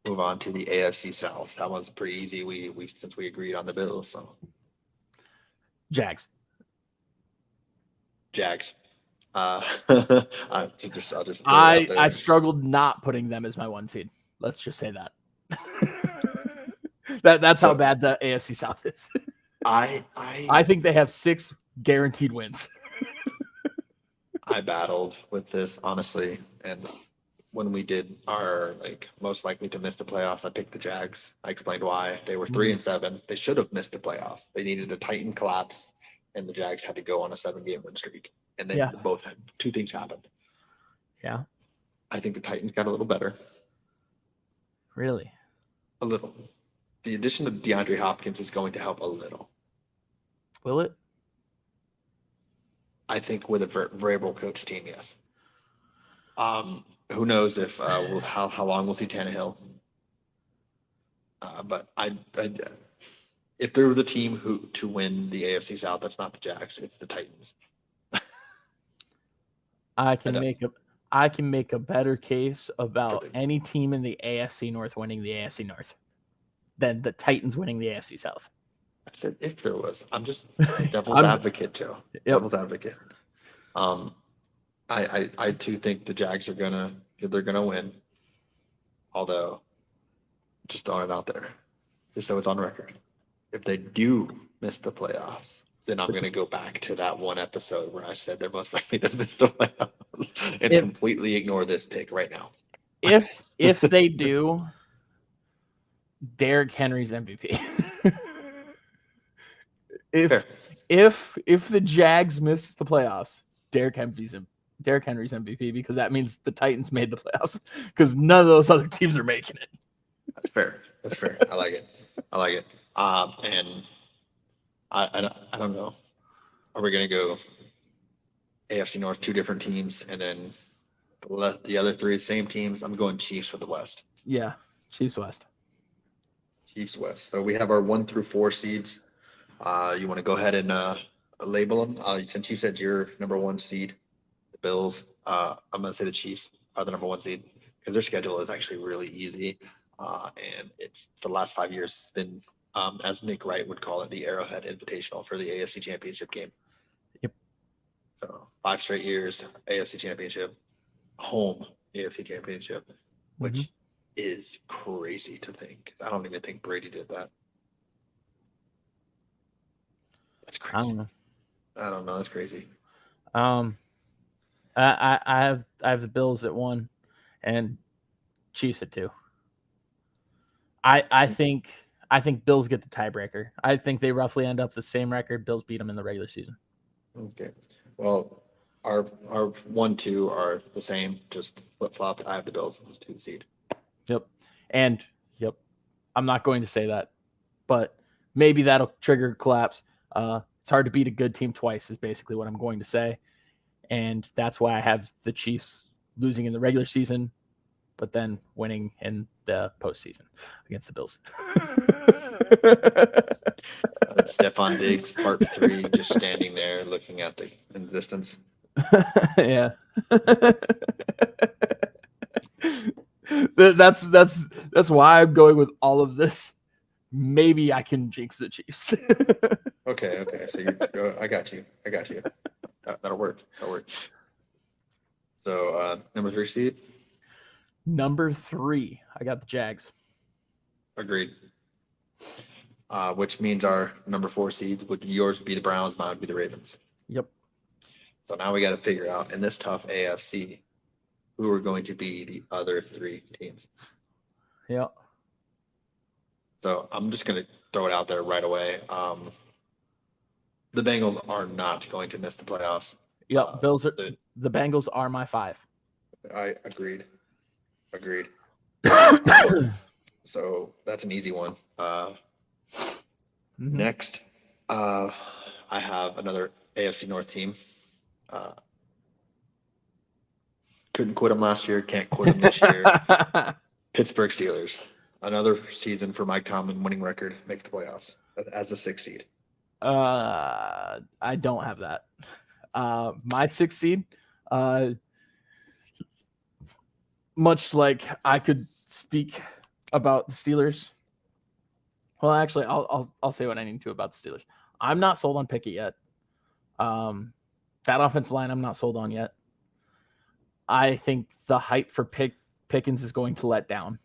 move on to the AFC South. That one's pretty easy. We since we agreed on the Bills, so Jags. Jags. I'll just throw it out there. I struggled not putting them as my 1 seed. Let's just say that. That's how bad the AFC South is. I think they have 6 guaranteed wins. I battled with this, honestly, and when we did our most likely to miss the playoffs, I picked the Jags. I explained why. They were 3-7. They should have missed the playoffs. They needed a Titan collapse, and the Jags had to go on a 7-game win streak. And then both had 2 things happened. Yeah. I think the Titans got a little better. Really? A little. The addition of DeAndre Hopkins is going to help a little. Will it? I think with a variable coach team, yes. Who knows if how long we'll see Tannehill. But if there was a team to win the AFC South, that's not the Jags, it's the Titans. I can make a better case about any team in the AFC North winning the AFC North than the Titans winning the AFC South. I said if there was. I'm just devil's advocate, Joe. Yep. Devil's advocate. I too think the Jags are gonna win. Although, just throwing it out there, just so it's on record. If they do miss the playoffs, then I'm gonna go back to that one episode where I said they're most likely to miss the playoffs and completely ignore this pick right now. If they do, Derrick Henry's MVP. If the Jags miss the playoffs, Derrick Henry's MVP, because that means the Titans made the playoffs, because none of those other teams are making it. That's fair. I like it. And I don't know. Are we gonna go AFC North 2 different teams and then the other 3 same teams? I'm going Chiefs for the West. Yeah, Chiefs West. So we have our 1 through 4 seeds. You want to go ahead and label them? Since you said your number 1 seed, the Bills, I'm going to say the Chiefs are the number 1 seed because their schedule is actually really easy. And it's the last 5 years been, as Nick Wright would call it, the Arrowhead Invitational for the AFC Championship game. Yep. So 5 straight years, AFC Championship, home AFC Championship, which is crazy to think because I don't even think Brady did that. That's crazy. I don't know. That's crazy. I have the Bills at 1 and Chiefs at 2. I think Bills get the tiebreaker. I think they roughly end up the same record. Bills beat them in the regular season. Okay. Well, our 1-2 are the same, just flip-flopped. I have the Bills as the 2 seed. Yep. I'm not going to say that, but maybe that'll trigger a collapse. It's hard to beat a good team twice is basically what I'm going to say. And that's why I have the Chiefs losing in the regular season, but then winning in the postseason against the Bills. Stephon Diggs, part 3, just standing there looking at in the distance. Yeah. That's why I'm going with all of this. Maybe I can jinx the Chiefs. Okay. So I got you. That'll work. So number 3 seed. Number 3, I got the Jags. Agreed. Which means our number 4 seeds would yours would be the Browns, mine would be the Ravens. Yep. So now we got to figure out in this tough AFC who are going to be the other 3 teams. Yeah. So I'm just going to throw it out there right away. The Bengals are not going to miss the playoffs. Yep, the Bengals are my 5. I agreed. So that's an easy one. Next, I have another AFC North team. Couldn't quit them last year. Can't quit them this year. Pittsburgh Steelers. Another season for Mike Tomlin, winning record, make the playoffs as a 6th seed. I don't have that. My 6th seed, much like I could speak about the Steelers. Well, actually, I'll say what I need to about the Steelers. I'm not sold on Pickett yet. That offensive line, I'm not sold on yet. I think the hype for Pickens is going to let down.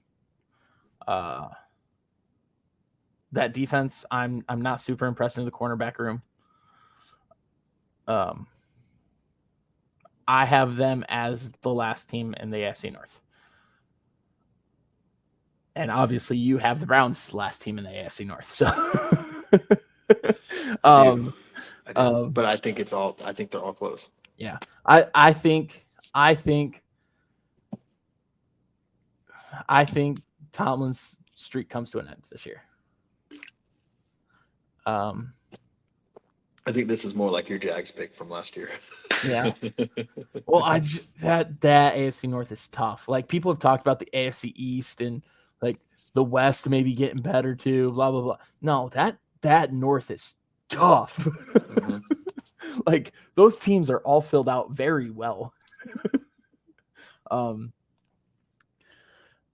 That defense, I'm not super impressed in the cornerback room. I have them as the last team in the AFC North. And obviously you have the Browns last team in the AFC North. So I do. But I think they're all close. Yeah. I think Tomlin's streak comes to an end this year. I think this is more like your Jags pick from last year. Yeah. Well, that AFC North is tough. Like, people have talked about the AFC East and like the West maybe getting better too, blah blah blah. No, that North is tough. Mm-hmm. Like, those teams are all filled out very well.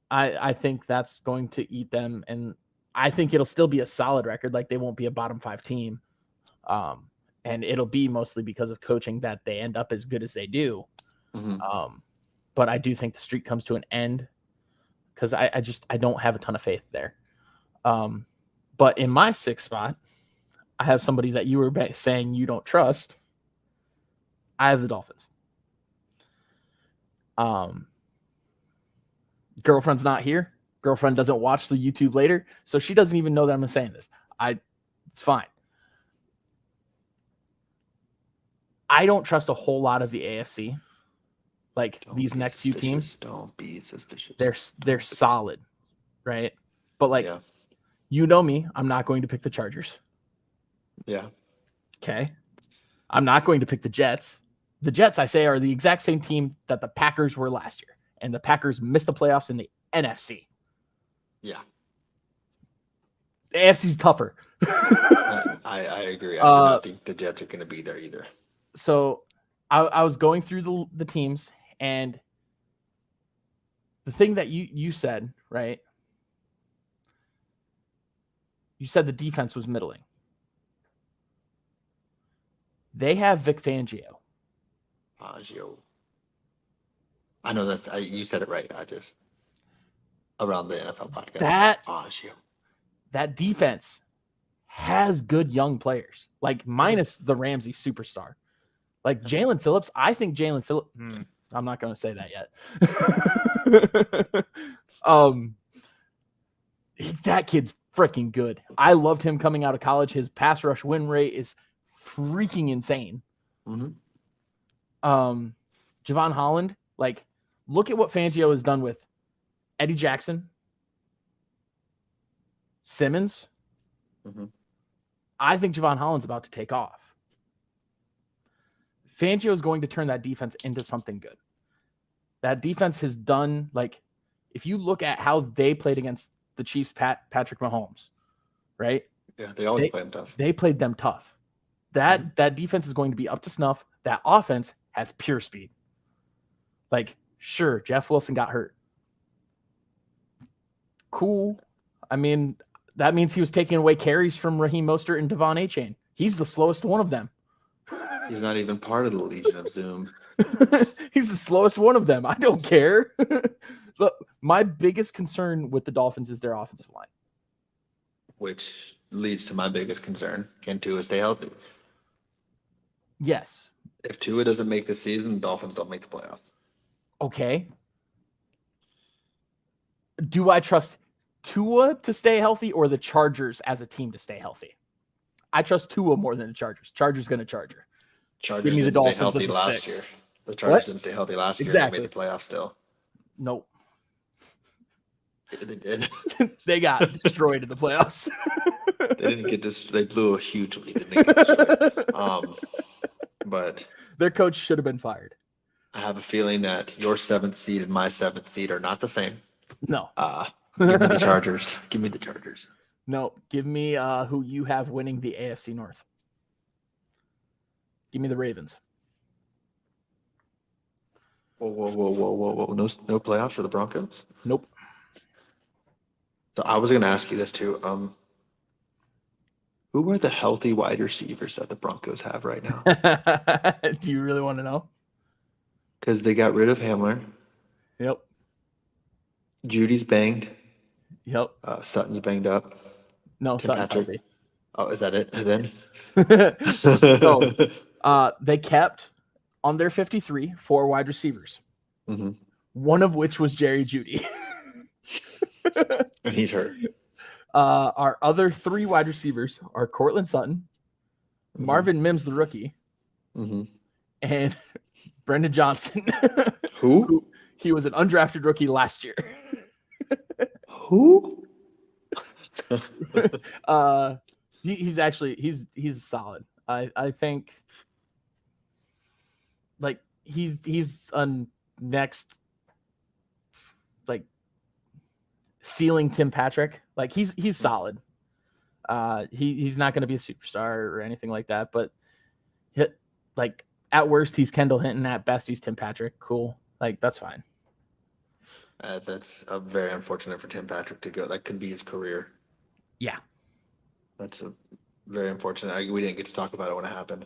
I think that's going to eat them, and I think it'll still be a solid record. Like, they won't be a bottom 5 team. And it'll be mostly because of coaching that they end up as good as they do. Mm-hmm. But I do think the streak comes to an end because I don't have a ton of faith there. But in my 6th spot, I have somebody that you were saying you don't trust. I have the Dolphins. Girlfriend's not here. Girlfriend doesn't watch the YouTube later, so she doesn't even know that I'm saying this. It's fine. I don't trust a whole lot of the AFC. Like, these next few teams. Don't be suspicious. They're solid, right? But like, you know me, I'm not going to pick the Chargers. Yeah. Okay. I'm not going to pick the Jets. The Jets, I say, are the exact same team that the Packers were last year, and the Packers missed the playoffs in the NFC. Yeah. The AFC's tougher. I agree. I do not think the Jets are going to be there either. So I was going through the teams, and the thing that you said, right? You said the defense was middling. They have Vic Fangio. I know that you said it right. I just around the NFL podcast. That defense has good young players, like minus the Ramsey superstar. Like Jalen Phillips, I think Jalen Phillips. I'm not going to say that yet. That kid's freaking good. I loved him coming out of college. His pass rush win rate is freaking insane. Mm-hmm. Javon Holland, like, look at what Fangio has done with Eddie Jackson, Simmons. Mm-hmm. I think Javon Holland's about to take off. Fangio is going to turn that defense into something good. That defense has done, like, if you look at how they played against the Chiefs, Patrick Mahomes, right? Yeah, they always play them tough. They played them tough. That defense is going to be up to snuff. That offense has pure speed. Like, sure, Jeff Wilson got hurt. Cool. I mean, that means he was taking away carries from Raheem Mostert and Devon Achane. He's the slowest one of them. He's not even part of the Legion of Zoom. He's the slowest one of them. I don't care. Look, my biggest concern with the Dolphins is their offensive line. Which leads to my biggest concern. Can Tua stay healthy? Yes. If Tua doesn't make the season, the Dolphins don't make the playoffs. Okay. Do I trust Tua to stay healthy or the Chargers as a team to stay healthy? I trust Tua more than the Chargers. Chargers going to Charger. Chargers Give me the didn't stay Dolphins healthy as a last 6. year. The Chargers What? didn't stay healthy last year, and Exactly. they made the playoffs still. Nope. They did. They got destroyed in the playoffs. They didn't get they blew a huge lead. They didn't get destroyed. But their coach should have been fired. I have a feeling that your 7th seed and my 7th seed are not the same. No. Give me the Chargers. Give me the Chargers. No, give me who you have winning the AFC North. Give me the Ravens. Whoa. No playoffs for the Broncos? Nope. So I was going to ask you this too. Who are the healthy wide receivers that the Broncos have right now? Do you really want to know? Because they got rid of Hamler. Yep. Judy's banged. Yep. Sutton's banged up. No, Tim Sutton's Patrick. healthy. Oh, is that it then? So, they kept on their 53 4 wide receivers. Mm-hmm. One of which was Jerry Jeudy. And he's hurt. Our other 3 wide receivers are Cortland Sutton, Mm-hmm. Marvin Mims, the rookie, Mm-hmm. and Brendan Johnson. Who? He was an undrafted rookie last year. Who? He's solid. I think like he's on next like ceiling Tim Patrick. Like he's solid. He's not going to be a superstar or anything like that, but like at worst he's Kendall Hinton, at best he's Tim Patrick. Cool. Like that's fine. That's very unfortunate for Tim Patrick to go. That could be his career. Yeah. That's very unfortunate. We didn't get to talk about it when it happened.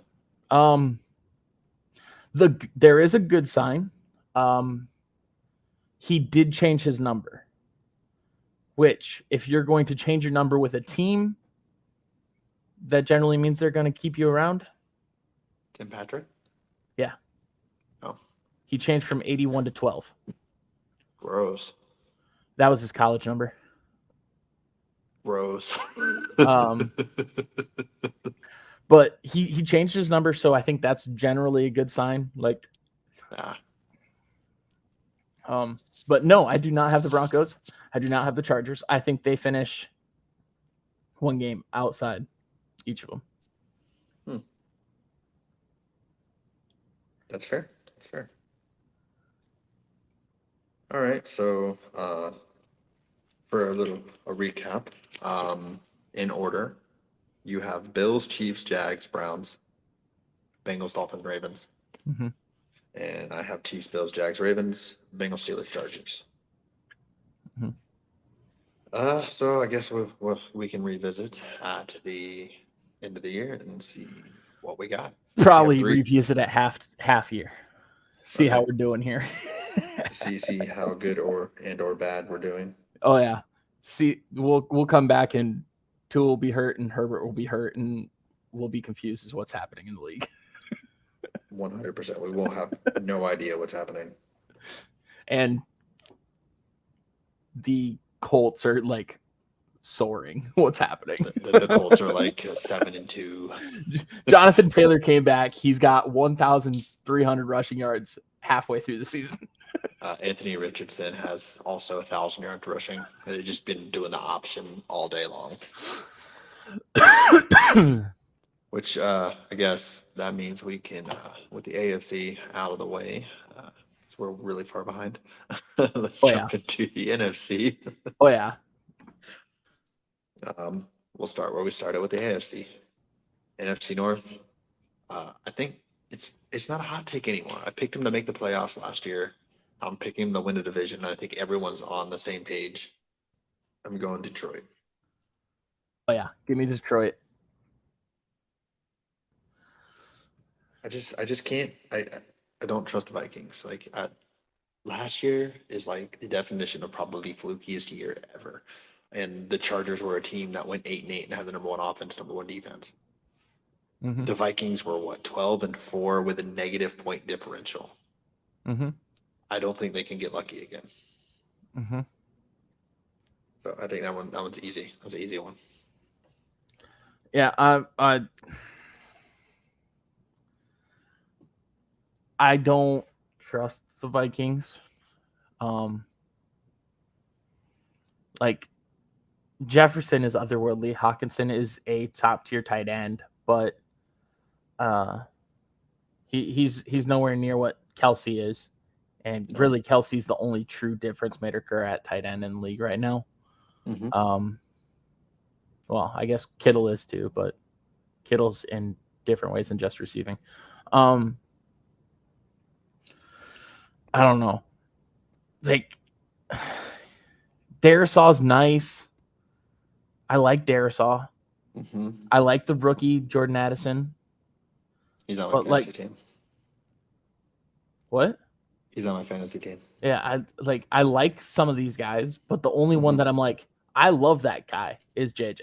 There is a good sign. He did change his number, which if you're going to change your number with a team, that generally means they're going to keep you around. Tim Patrick? Yeah. Oh. He changed from 81 to 12. Gross. That was his college number. Gross. But he changed his number, so I think that's generally a good sign. Like, but no, I do not have the Broncos. I do not have the Chargers. I think they finish one game outside each of them. That's fair. That's fair. All right. So for a recap, in order, you have Bills, Chiefs, Jags, Browns, Bengals, Dolphins, Ravens. Mm-hmm. And I have Chiefs, Bills, Jags, Ravens, Bengals, Steelers, Chargers. Mm-hmm. So I guess we can revisit at the end of the year and see what we got. Probably revisit at half year. See how we're doing here. see how good or bad we're doing. Oh yeah. See, we'll come back and Tua will be hurt and Herbert will be hurt and we'll be confused as what's happening in the league. 100%. We won't have no idea what's happening. And the Colts are like soaring. What's happening? The Colts are like 7-2. Jonathan Taylor came back. He's got 1,300 rushing yards halfway through the season. Anthony Richardson has also 1,000 yards rushing. They've just been doing the option all day long. Which I guess that means we can, with the AFC out of the way, so we're really far behind. Let's jump into the NFC. Oh, yeah. We'll start where we started with the AFC. NFC North, I think it's not a hot take anymore. I picked them to make the playoffs last year. I'm picking them to win the division. I think everyone's on the same page. I'm going Detroit. Oh, yeah. Give me Detroit. I just can't. I don't trust the Vikings. Like last year is like the definition of probably flukiest year ever. And the Chargers were a team that went 8-8 and had the number one offense, number one defense. Mm-hmm. The Vikings were 12-4 with a negative point differential. Mm-hmm. I don't think they can get lucky again. Mm-hmm. So I think that one's easy. That's an easy one. Yeah, I don't trust the Vikings. Like Jefferson is otherworldly. Hawkinson is a top tier tight end, but he's nowhere near what Kelsey is, and really Kelsey's the only true difference maker at tight end in the league right now. Mm-hmm. Well, I guess Kittle is too, but Kittle's in different ways than just receiving. I don't know. Like Darisaw's nice. I like Darisaw. Mm-hmm. I like the rookie Jordan Addison. He's on my fantasy team. What? He's on my fantasy team. Yeah, I like some of these guys, but the only one that I'm like, I love that guy is JJ.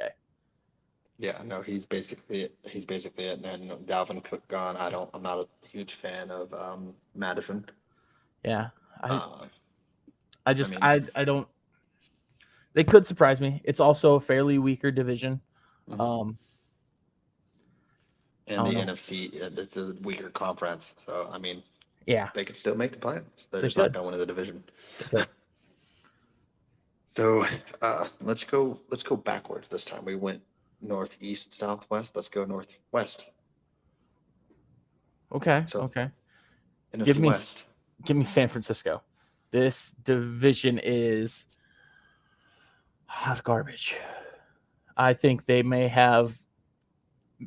Yeah, no, he's basically it. And then Dalvin Cook gone. I'm not a huge fan of Madison. Yeah. I don't. They could surprise me. It's also a fairly weaker division. and the NFC, it's a weaker conference. So I mean, yeah, they could still make the playoffs. They're just not going to win the division. They could. So let's go backwards this time. We went northeast, southwest. Let's go northwest. Okay. So, okay. NFC Give me San Francisco. This division is hot garbage. I think they may have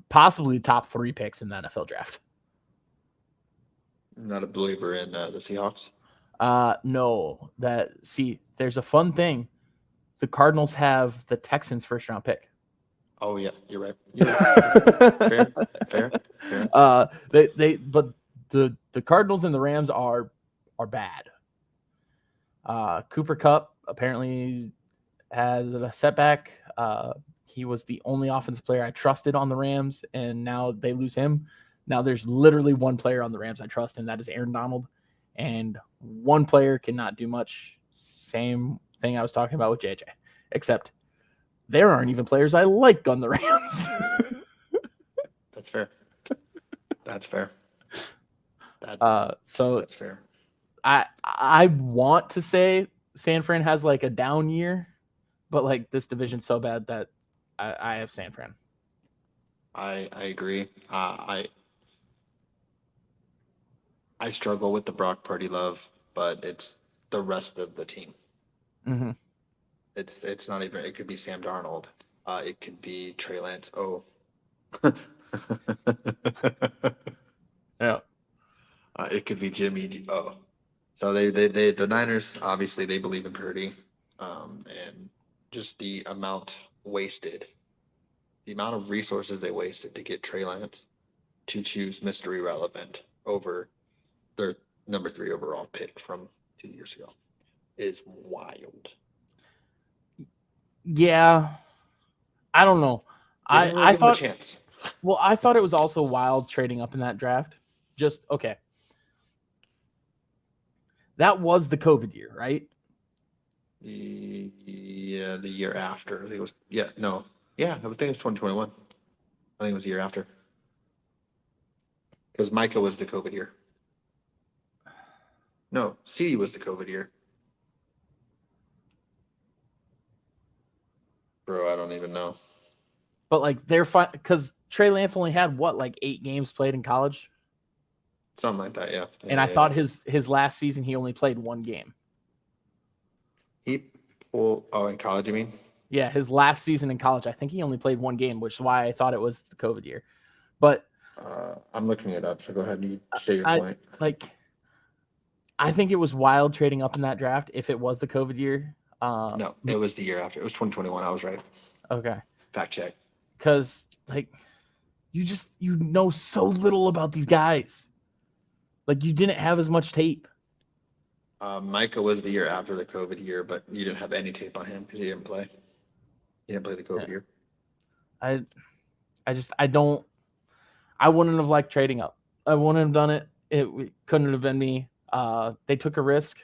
possibly top 3 picks in the NFL draft. Not a believer in the Seahawks. No. There's a fun thing. The Cardinals have the Texans' first round pick. Oh yeah, you're right. Fair. But the Cardinals and the Rams are bad. Cooper Kupp apparently has a setback. He was the only offensive player I trusted on the Rams, and now they lose him. Now there's literally one player on the Rams I trust, and that is Aaron Donald. And one player cannot do much. Same thing I was talking about with JJ, except there aren't even players I like on the Rams. That's fair. That's fair. So that's fair. I want to say San Fran has like a down year, but like this division's so bad that I have San Fran. I agree. I struggle with the Brock Purdy love, but it's the rest of the team. Mm-hmm. It's not even. It could be Sam Darnold. It could be Trey Lance. Oh. Yeah. It could be Jimmy. Oh. So they the Niners obviously they believe in Purdy, and just the amount wasted, the amount of resources they wasted to get Trey Lance to choose Mr. Irrelevant over their number 3 overall pick from 2 years ago is wild. Yeah, I don't know. I thought give him a chance. Well, I thought it was also wild trading up in that draft. Just okay. That was the COVID year, right? Yeah, the year after. I think it was. Yeah, no. Yeah, I think it was 2021. I think it was the year after. Because Micah was the COVID year. No, C was the COVID year. Bro, I don't even know. But like they're fine because Trey Lance only had what, like 8 games played in college? Something like that, yeah. And I thought his last season he only played 1 game. In college, you mean? Yeah, his last season in college, I think he only played 1 game, which is why I thought it was the COVID year. But I'm looking it up, so go ahead and you say your point. I think it was wild trading up in that draft if it was the COVID year. No, it was the year after. It was 2021. I was right. Okay. Fact check. Because you know so little about these guys. Like you didn't have as much tape. Micah was the year after the COVID year, but you didn't have any tape on him because he didn't play. He didn't play the COVID year. I wouldn't have liked trading up. I wouldn't have done it. It couldn't have been me. They took a risk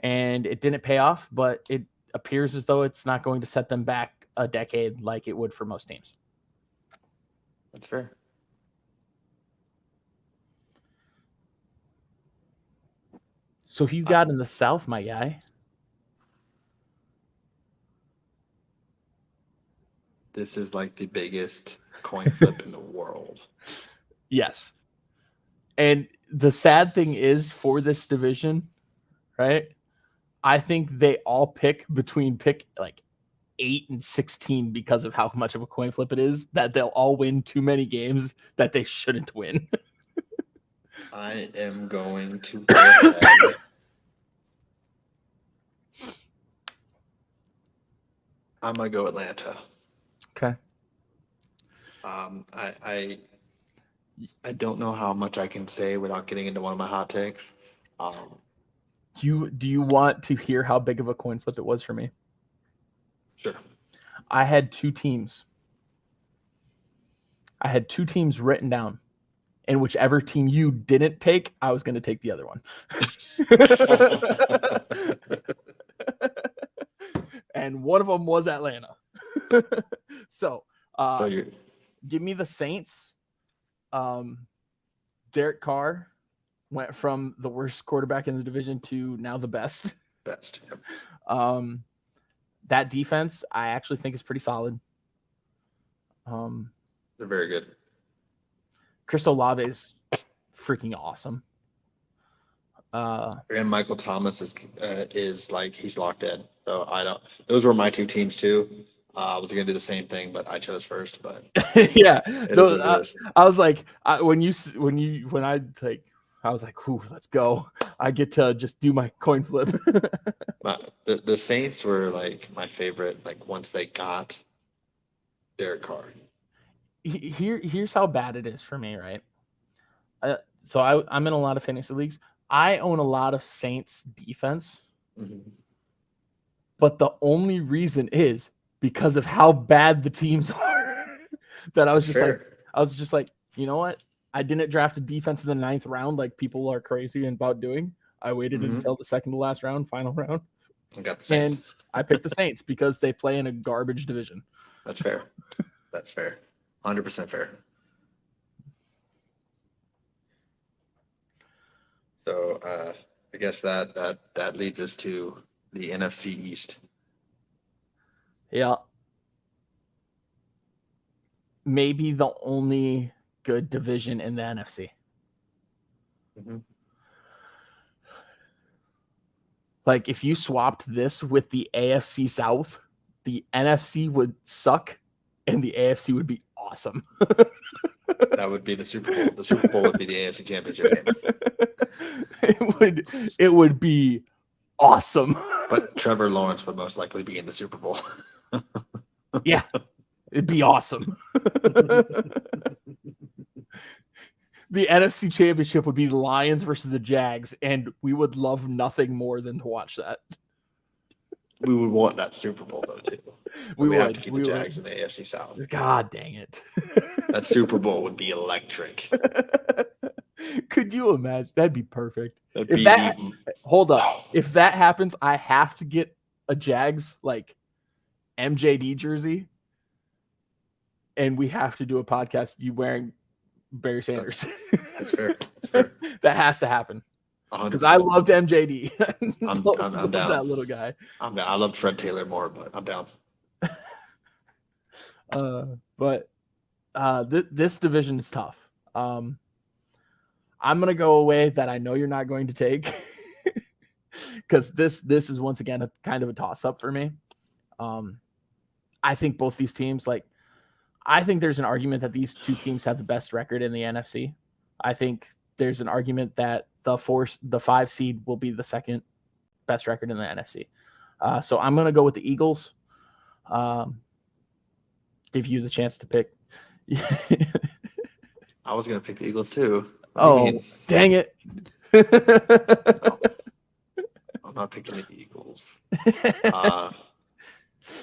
and it didn't pay off, but it appears as though it's not going to set them back a decade like it would for most teams. That's fair. So who you got in the South, my guy? This is like the biggest coin flip in the world. Yes. And the sad thing is for this division, right? I think they all pick like 8 and 16 because of how much of a coin flip it is, that they'll all win too many games that they shouldn't win. I am going to go ahead. I'm gonna go Atlanta. Okay. I don't know how much I can say without getting into one of my hot takes. Do you want to hear how big of a coin flip it was for me? Sure. I had two teams. Written down. And whichever team you didn't take, I was going to take the other one. And one of them was Atlanta. So give me the Saints. Derek Carr went from the worst quarterback in the division to now the best. Best. Yep. That defense, I actually think is pretty solid. They're very good. Chris Olave is freaking awesome. And Michael Thomas is like, he's locked in. So those were my two teams too. I was gonna do the same thing, but I chose first. But yeah, I was like, I was like, "Ooh, let's go!" I get to just do my coin flip. The Saints were like my favorite. Like once they got Derek Carr. Here's how bad it is for me, right? So I'm in a lot of fantasy leagues. I own a lot of Saints defense, but the only reason is because of how bad the teams are. That I was just like, you know what? I didn't draft a defense in the 9th round like people are crazy about doing. I waited until the second to last round, final round. I got the Saints. And I picked the Saints because they play in a garbage division. That's fair. That's fair. 100% fair. So I guess that leads us to the NFC East. Yeah. Maybe the only good division in the NFC. Like if you swapped this with the AFC South, the NFC would suck and the AFC would be awesome. That would be the Super Bowl. The Super Bowl would be the AFC Championship game. It would be awesome. But Trevor Lawrence would most likely be in the Super Bowl. Yeah, it'd be awesome. The NFC Championship would be the Lions versus the Jags, and we would love nothing more than to watch that. We would want that Super Bowl, though, too. We have to keep the Jags in the AFC South. God dang it. That Super Bowl would be electric. Could you imagine? That'd be perfect. Hold up. If that happens, I have to get a Jags, like, MJD jersey, and we have to do a podcast you wearing Barry Sanders. That's fair. That's fair. That has to happen. Because I loved MJD. I'm down. That little guy. I'm down. I loved Fred Taylor more, but I'm down. This division is tough. I'm gonna go away that I know you're not going to take, because this is once again a kind of a toss up for me. I think both these teams, I think there's an argument that these two teams have the best record in the NFC. I think there's an argument that the 5 seed will be the second best record in the NFC. So I'm going to go with the Eagles. Give you the chance to pick. I was going to pick the Eagles too. Dang it. No, I'm not picking the Eagles.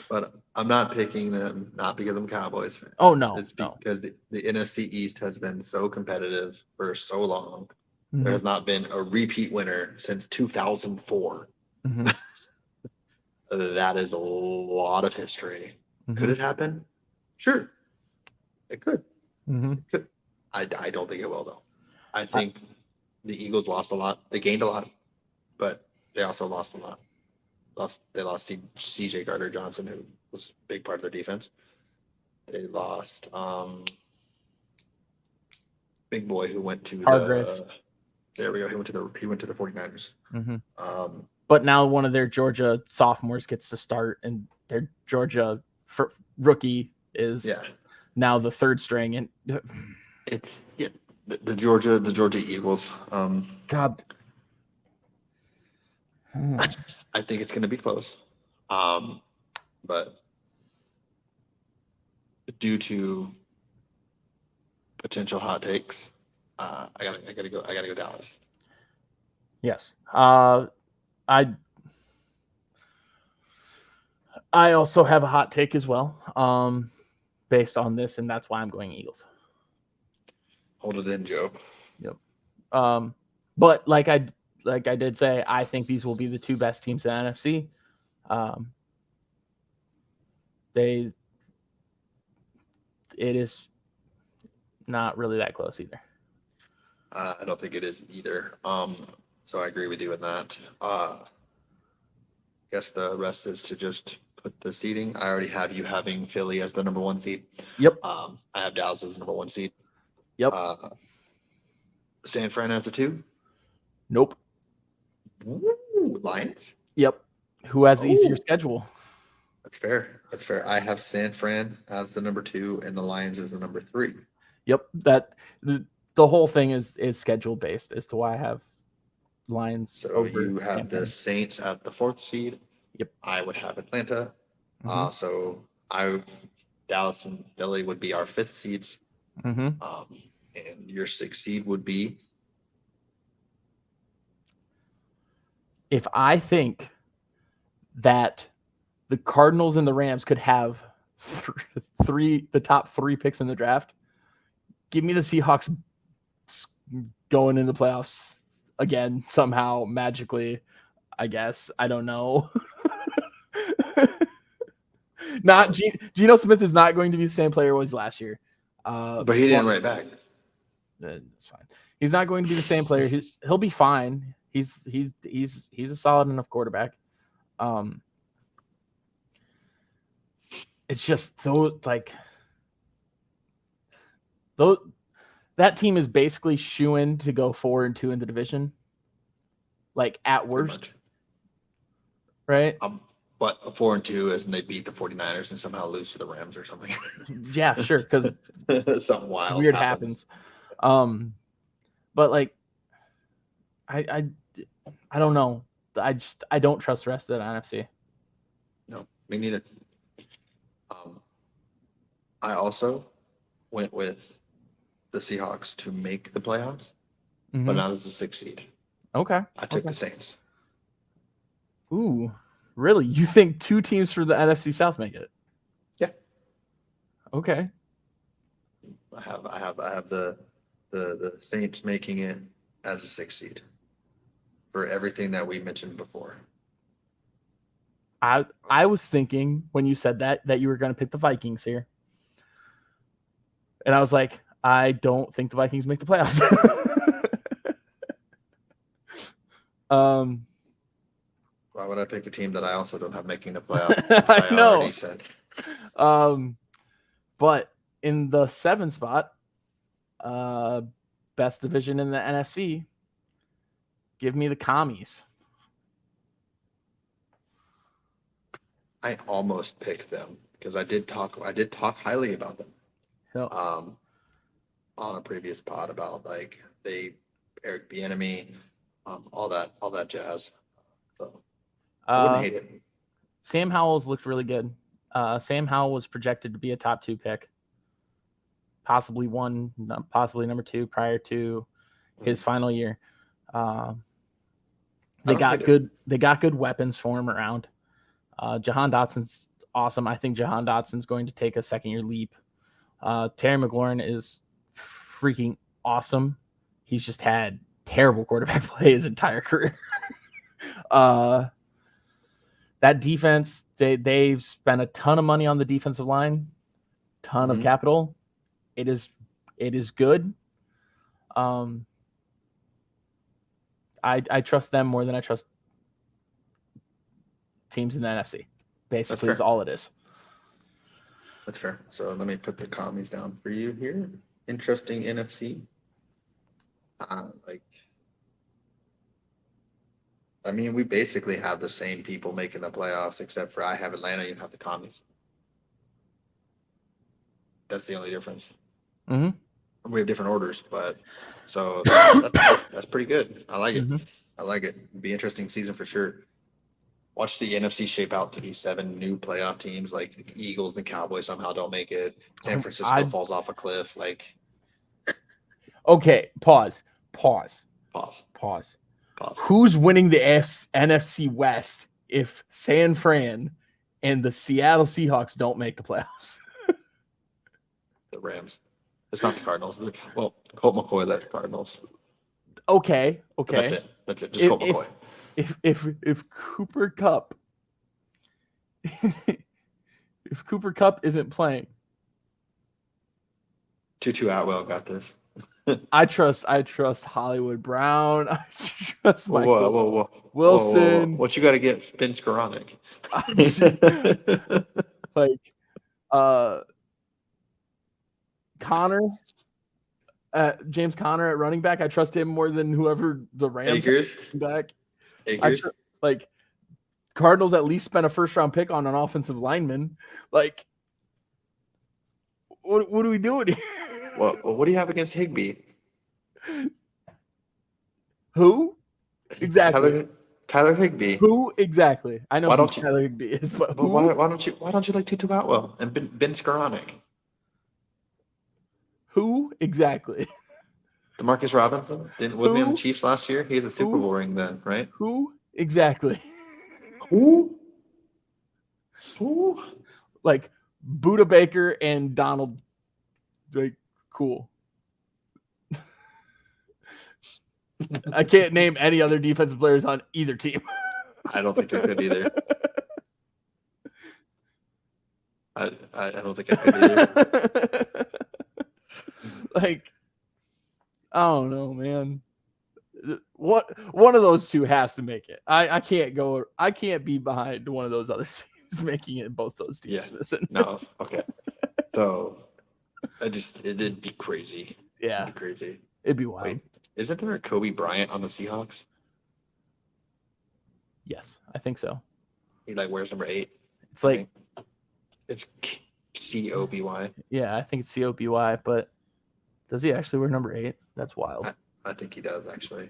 But I'm not picking them, not because I'm a Cowboys fan. Oh, no. It's because the NFC East has been so competitive for so long. Mm-hmm. There has not been a repeat winner since 2004. Mm-hmm. That is a lot of history. Mm-hmm. Could it happen? Sure. It could. Mm-hmm. I don't think it will, though. I think the Eagles lost a lot. They gained a lot, but they also lost a lot. They lost C.J. Gardner-Johnson, who was a big part of their defense. They lost big boy who went to Hargrave. There we go. He went to the 49ers. Mm-hmm. But now one of their Georgia sophomores gets to start, and their Georgia rookie is now the third string. And it's the Georgia Eagles. God, I think it's going to be close, but due to potential hot takes, I gotta go Dallas. Yes. I also have a hot take as well, based on this, and that's why I'm going Eagles. Hold it in, Joe. Yep. But like I did say, I think these will be the two best teams in the NFC. It is not really that close either. I don't think it is either. So I agree with you in that. Guess the rest is to just put the seeding. I already have you having Philly as the number 1 seed. Yep. I have Dallas as the number 1 seed. Yep. San Fran as a 2. Nope. Ooh, Lions. Yep. Who has the easier schedule? That's fair. I have San Fran as the number 2 and the Lions as the number 3. Yep. That the whole thing is schedule based as to why I have Lions. So you have the Saints at the 4th seed. Yep. I would have Atlanta. Mm-hmm. So Dallas and Philly would be our 5th seeds. Mm-hmm. And your 6th seed would be. If I think that the Cardinals and the Rams could have the top 3 picks in the draft, give me the Seahawks going in the playoffs again somehow magically. I guess I don't know. Not Geno Smith is not going to be the same player he was last year. But he didn't write back. It's fine. He's not going to be the same player. He'll be fine. He's a solid enough quarterback. It's just that team is basically shoo-in to go 4-2 in the division, like at worst, right? But a 4-2 is, and they beat the 49ers and somehow lose to the Rams or something. Yeah, sure, because something wild weird happens. But like, I don't know. I don't trust the rest of the NFC. No, me neither. I also went with the Seahawks to make the playoffs, but not as a 6th seed. Okay. I took the Saints. Ooh, really? You think 2 teams for the NFC South make it? Yeah. Okay. I have the Saints making it as a 6th seed for everything that we mentioned before. I was thinking when you said that you were going to pick the Vikings here. And I was like, I don't think the Vikings make the playoffs. Why would I pick a team that I also don't have making the playoffs? I know. Already said. But in the 7th spot, best division in the NFC, give me the Commies. I almost picked them because I did talk highly about them. Yep. On a previous pod about like Eric Bieniemy, all that jazz. So I wouldn't hate it. Sam Howell's looked really good. Sam Howell was projected to be a top 2 pick, possibly number 2 prior to his final year. They got good weapons for him around. Jahan Dotson's awesome. I think Jahan Dotson's going to take a 2nd-year leap. Terry McLaurin is freaking awesome. He's just had terrible quarterback play his entire career. That defense, they've spent a ton of money on the defensive line, ton of capital. It is It is good. I trust them more than I trust teams in the NFC. Basically, is all it is. That's fair. So let me put the commies down for you here. Interesting NFC. I mean, we basically have the same people making the playoffs, except for I have Atlanta, you have the commies. That's the only difference. Mm-hmm. We have different orders, but so that's pretty good. I like it. Mm-hmm. I like it. It'd be an interesting season for sure. Watch the NFC shape out to be 7 new playoff teams. Like the Eagles and Cowboys somehow don't make it. San Francisco falls off a cliff. Like, okay, pause. Who's winning the NFC West if San Fran and the Seattle Seahawks don't make the playoffs? The Rams. It's not the Cardinals. Well, Colt McCoy led the Cardinals. Okay. But that's it. Just Colt McCoy. If Cooper Kupp if Cooper Kupp isn't playing, Tutu Atwell got this. I trust Hollywood Brown. I trust Whoa. Wilson. What you got to get Spin Skoranek? Connor, James Conner at running back. I trust him more than whoever the Rams back. Cardinals at least spent a first-round pick on an offensive lineman. Like, what are we doing here? Well, what do you have against Higbee? Who? Exactly. Tyler Higbee. Who exactly? I know who Tyler Higbee is, but who? Why don't you like Tutu Atwell and Ben Skoranek? Who exactly? DeMarcus Robinson wasn't he on the Chiefs last year? He has a Super Bowl ring then, right? Who exactly? Who? Like Buda Baker and Donald. Like, cool. I can't name any other defensive players on either team. I don't think I could either. I don't think I could either. Like, I don't know, man. One of those two has to make it. I can't be behind one of those other teams making it. Both those teams missing. No, okay. So it'd be crazy. Yeah, it'd be crazy. It'd be wild. Wait, isn't there a Kobe Bryant on the Seahawks? Yes, I think so. He wears number 8. It's like it's COBY. Yeah, I think it's COBY, but does he actually wear number 8? That's wild. I think he does actually.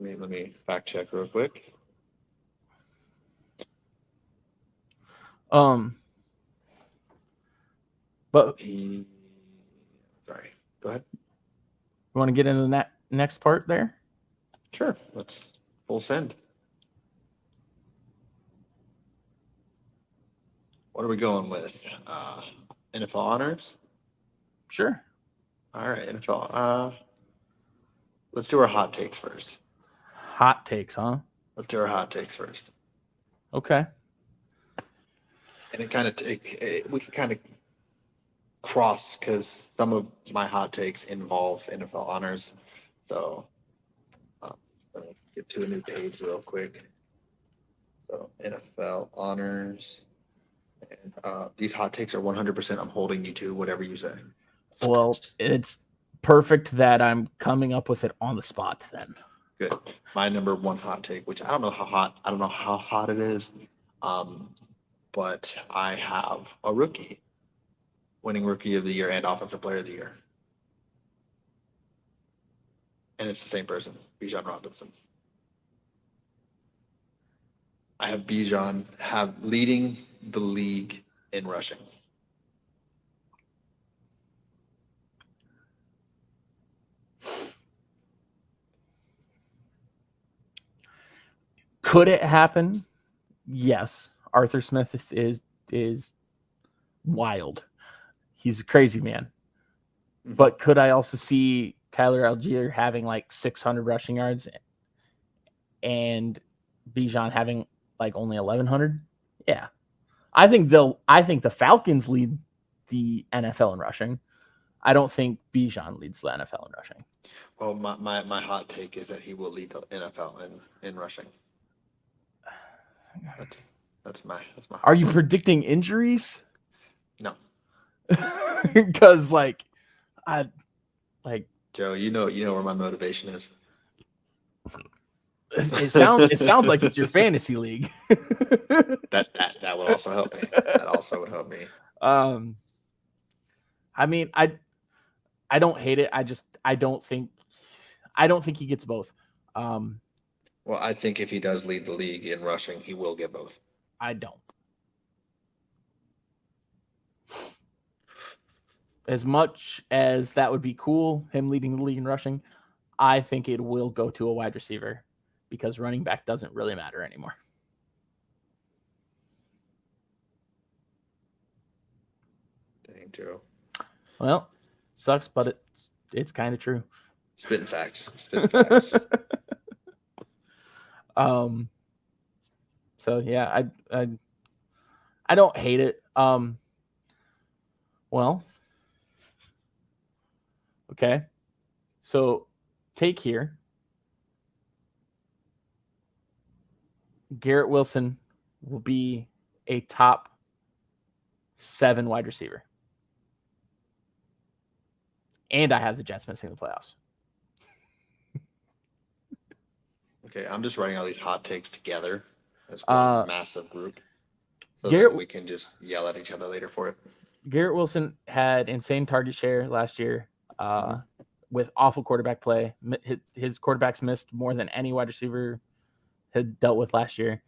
Let me fact check real quick. But sorry. Go ahead. You want to get into that next part there? Sure. Let's full send. What are we going with? NFL honors? Sure. All right, NFL. Let's do our hot takes first. Hot takes, huh? Let's do our hot takes first. Okay. And we can kind of cross because some of my hot takes involve NFL honors. So get to a new page real quick. So NFL honors. And these hot takes are 100% I'm holding you to whatever you say. Well, it's perfect that I'm coming up with it on the spot then. Good. My number 1 hot take, which I don't know how hot it is, but I have a rookie winning Rookie of the Year and Offensive Player of the Year. And it's the same person, Bijan Robinson. I have Bijan leading the league in rushing. Could it happen? Yes. Arthur Smith is wild. He's a crazy man. Mm-hmm. But could I also see Tyler Algier having 600 rushing yards and Bijan having only 1,100? Yeah. I think the Falcons lead the NFL in rushing. I don't think Bijan leads the NFL in rushing. Well, my hot take is that he will lead the NFL in rushing. That's my hot Are you take. predicting injuries? No. Because Joe, you know where my motivation is. it sounds like it's your fantasy league. That would also help me. That also would help me. I mean, I don't hate it. I don't think he gets both. Well, I think if he does lead the league in rushing, he will get both. I don't. As much as that would be cool, him leading the league in rushing, I think it will go to a wide receiver because running back doesn't really matter anymore. Dang, Joe. Well, sucks, but it's kind of true. Spitting facts. Spitting facts. So yeah, I don't hate it. Well, okay. So take here. Garrett Wilson will be a top 7 wide receiver. And I have the Jets missing the playoffs. Okay, I'm just writing all these hot takes together as one massive group, so that we can just yell at each other later for it. Garrett Wilson had insane target share last year with awful quarterback play. His quarterbacks missed more than any wide receiver had dealt with last year.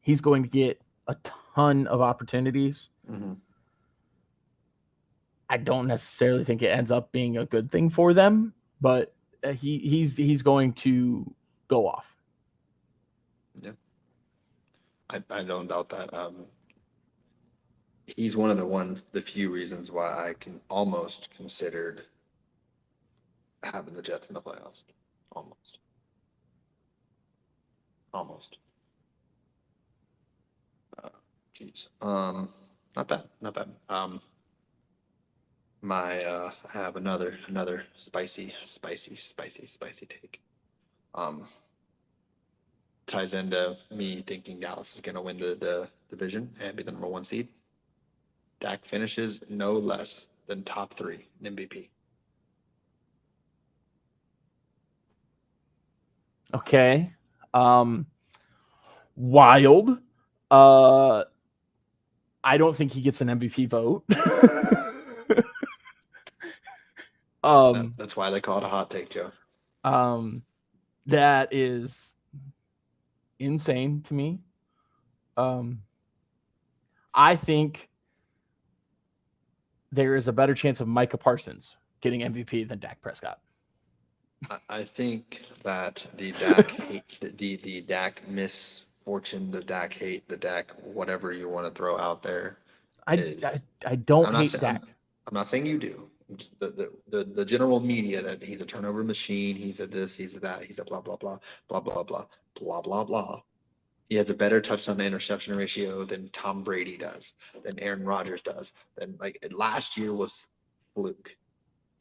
He's going to get a ton of opportunities. Mm-hmm. I don't necessarily think it ends up being a good thing for them, but he's going to go off. Yeah, I don't doubt that. He's one of the few reasons why I can almost considered having the Jets in the playoffs. Almost. Jeez. Not bad. I have another spicy take. Ties into me thinking Dallas is going to win the division and be the number 1 seed. Dak finishes no less than top 3 in MVP. Okay. Wild. I don't think he gets an MVP vote. That's why they call it a hot take, Joe. That is insane to me. I think there is a better chance of Micah Parsons getting MVP than Dak Prescott. I think that the Dak hate, the Dak misfortune, the Dak hate, the Dak whatever you want to throw out there. I don't hate Dak. I'm not saying you do. The general media that he's a turnover machine, he's a this, he's a that, he's a blah blah blah blah blah blah blah blah blah. He has a better touchdown to interception ratio than Tom Brady does, than Aaron Rodgers does. Than last year was fluke.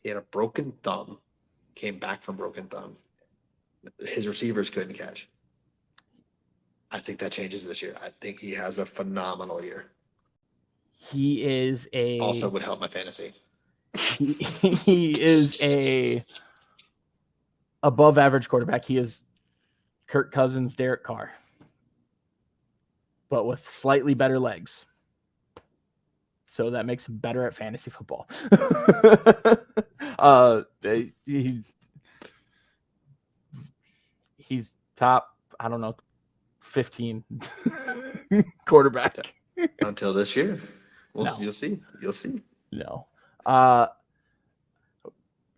He had a broken thumb, came back from broken thumb. His receivers couldn't catch. I think that changes this year. I think he has a phenomenal year. He is also would help my fantasy. He is a above average quarterback. He is Kirk Cousins, Derek Carr, but with slightly better legs. So that makes him better at fantasy football. He's top, I don't know, 15 quarterback. Until this year. No. You'll see. No.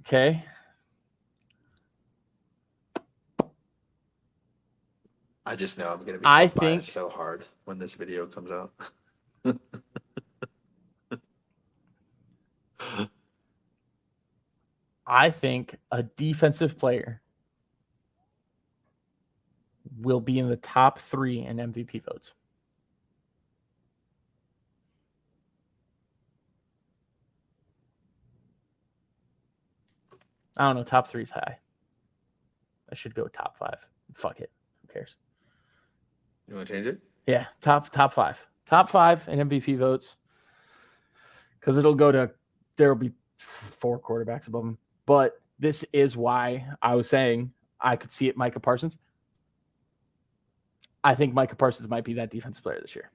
Okay. I just know I'm going to be biased so hard when this video comes out. I think a defensive player will be in the top 3 in MVP votes. I don't know. Top 3's high. I should go top 5. Fuck it. Who cares? You want to change it? Yeah, top 5. Top 5 in MVP votes. Because it'll go to, there will be 4 quarterbacks above him. But this is why I was saying I could see it Micah Parsons. I think Micah Parsons might be that defensive player this year.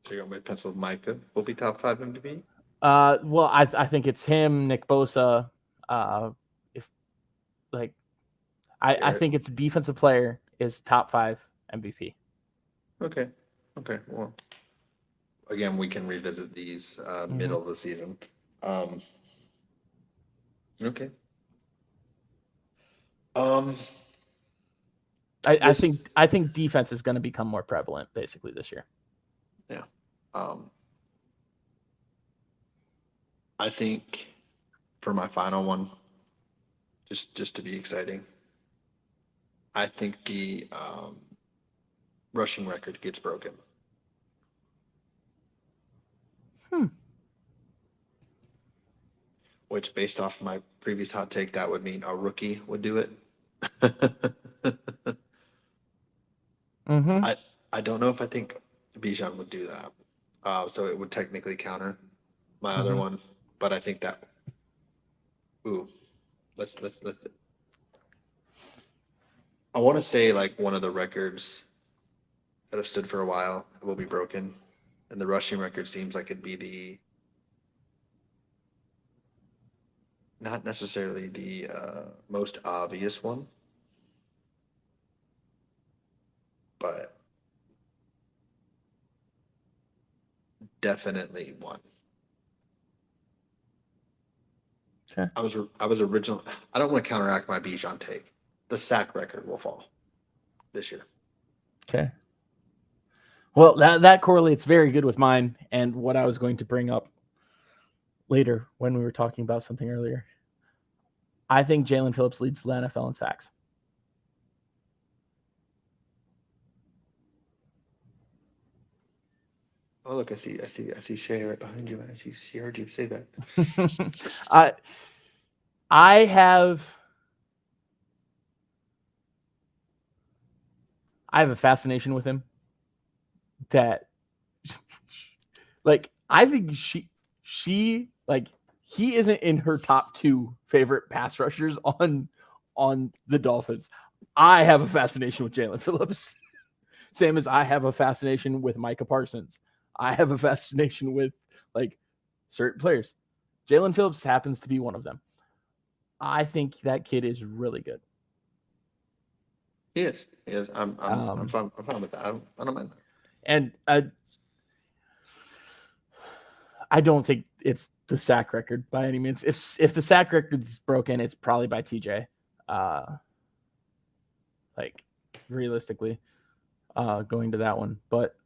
So you're going to pencil Micah will be top 5 MVP? Well, I think it's him, Nick Bosa. I think it's defensive player is top 5 MVP. Okay. Well, again, we can revisit these middle of the season. Okay. I think defense is going to become more prevalent basically this year. Yeah. I think for my final one, just to be exciting, I think the rushing record gets broken. Which, based off my previous hot take, that would mean a rookie would do it. I don't know if I think Bijan would do that. So it would technically counter my other one, but I think that. Ooh, let's. I want to say like one of the records that have stood for a while will be broken, and the rushing record seems like it'd be not necessarily the most obvious one, but definitely one. Okay. I was original. I don't want to counteract my Bijan take. The sack record will fall this year. Okay. Well, that correlates very good with mine and what I was going to bring up later when we were talking about something earlier. I think Jalen Phillips leads the NFL in sacks. Oh, look, I see Shay right behind you. She heard you say that. I have a fascination with him that like I think she like he isn't in her top 2 favorite pass rushers on the Dolphins. I have a fascination with Jalen Phillips. Same as I have a fascination with Micah Parsons. I have a fascination with like certain players. Jalen Phillips happens to be one of them. I think that kid is really good. He is. I'm fine with that. I don't mind that. And I don't think it's the sack record by any means. If the sack record's broken, it's probably by TJ. Like realistically, going to that one, but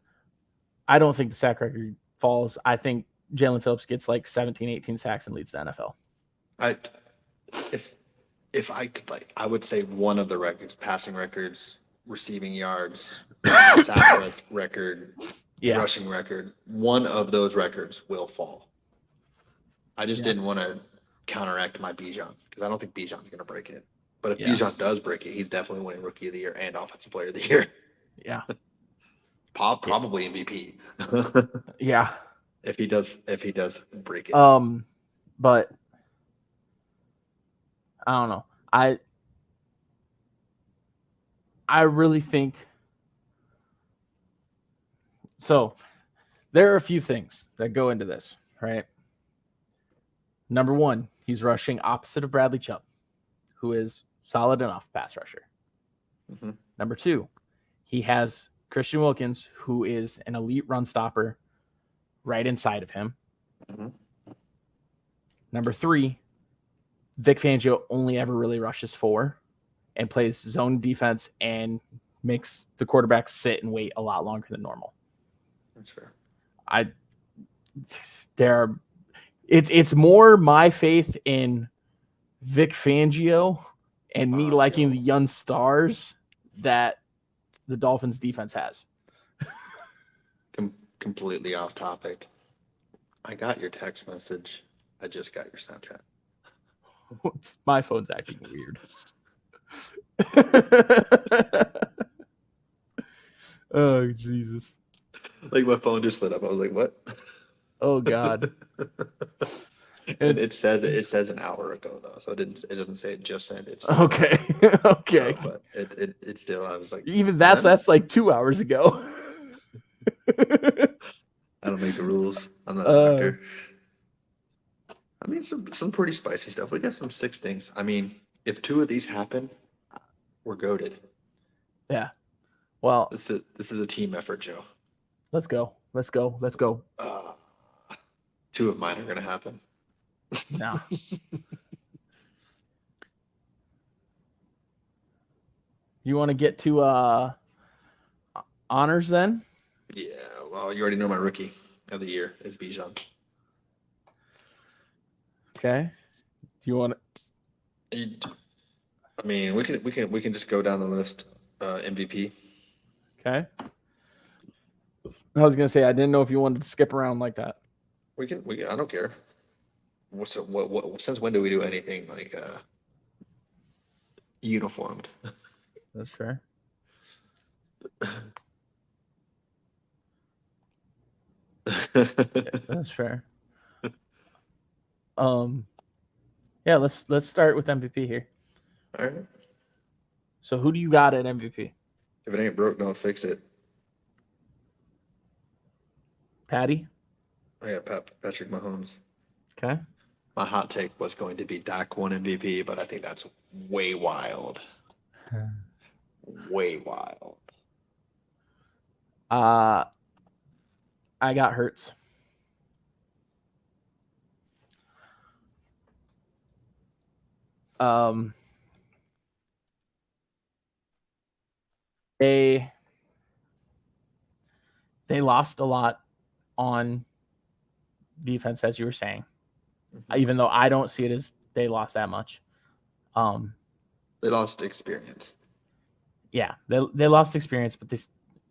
I don't think the sack record falls. I think Jalen Phillips gets like 17, 18 sacks and leads the NFL. If I could, like, I would say one of the records, passing records, receiving yards, sack record, rushing record, one of those records will fall. I just didn't want to counteract my Bijan because I don't think Bijan's going to break it. But if Bijan does break it, he's definitely winning Rookie of the Year and Offensive Player of the Year. Yeah. Probably MVP. Yeah. If he does break it. But I don't know. I really think so. There are a few things that go into this, right? Number one, he's rushing opposite of Bradley Chubb, who is solid enough pass rusher. Mm-hmm. Number two, he has Christian Wilkins, who is an elite run stopper right inside of him. Mm-hmm. Number three, Vic Fangio only ever really rushes 4 and plays zone defense and makes the quarterback sit and wait a lot longer than normal. That's fair. It's more my faith in Vic Fangio and me liking the young stars that the Dolphins defense has. Completely off topic. I got your text message. I just got your Snapchat. My phone's acting weird. Oh, Jesus. Like my phone just lit up. I was like, what? Oh, God. And it says an hour ago though, so it doesn't say it just sent. It's Okay. Okay. So, but it still, I was like, Even that's like 2 hours ago. I don't make the rules. I'm not a doctor. I mean, some pretty spicy stuff. We got some 6 things. I mean, if 2 of these happen, we're goated. Yeah. Well, this is a team effort, Joe. Let's go. 2 of mine are gonna happen. No. You want to get to honors then? Yeah. Well, you already know my rookie of the year is Bijan. Okay. Do you want to? I mean, we can just go down the list. MVP. Okay. I was gonna say I didn't know if you wanted to skip around like that. We can. I don't care. What? Since when do we do anything like uniformed? That's fair. That's fair. Yeah, let's start with MVP here. All right. So who do you got at MVP? If it ain't broke, don't fix it. Patty? I got Patrick Mahomes. Okay. My hot take was going to be Dak won MVP, but I think that's way wild. Way wild. I got Hurts. They lost a lot on defense, as you were saying, even though I don't see it as they lost that much. They lost experience. Yeah, they lost experience, but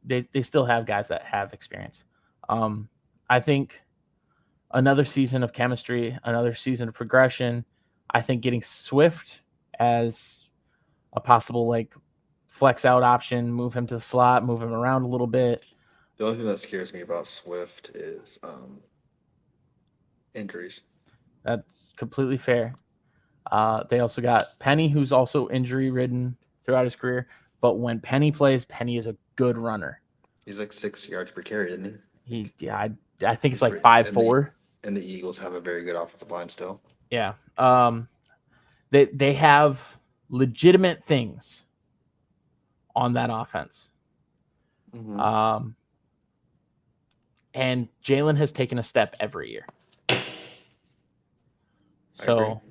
they still have guys that have experience. I think another season of chemistry, another season of progression. I think getting Swift as a possible like flex out option, move him to the slot, move him around a little bit. The only thing that scares me about Swift is injuries. That's completely fair. They also got Penny, who's also injury ridden throughout his career. But when Penny plays, Penny is a good runner. He's like 6 yards per carry, isn't he? I think it's like 5'4". And the Eagles have a very good offensive line still. Yeah. They have legitimate things on that offense. Mm-hmm. And Jalen has taken a step every year. So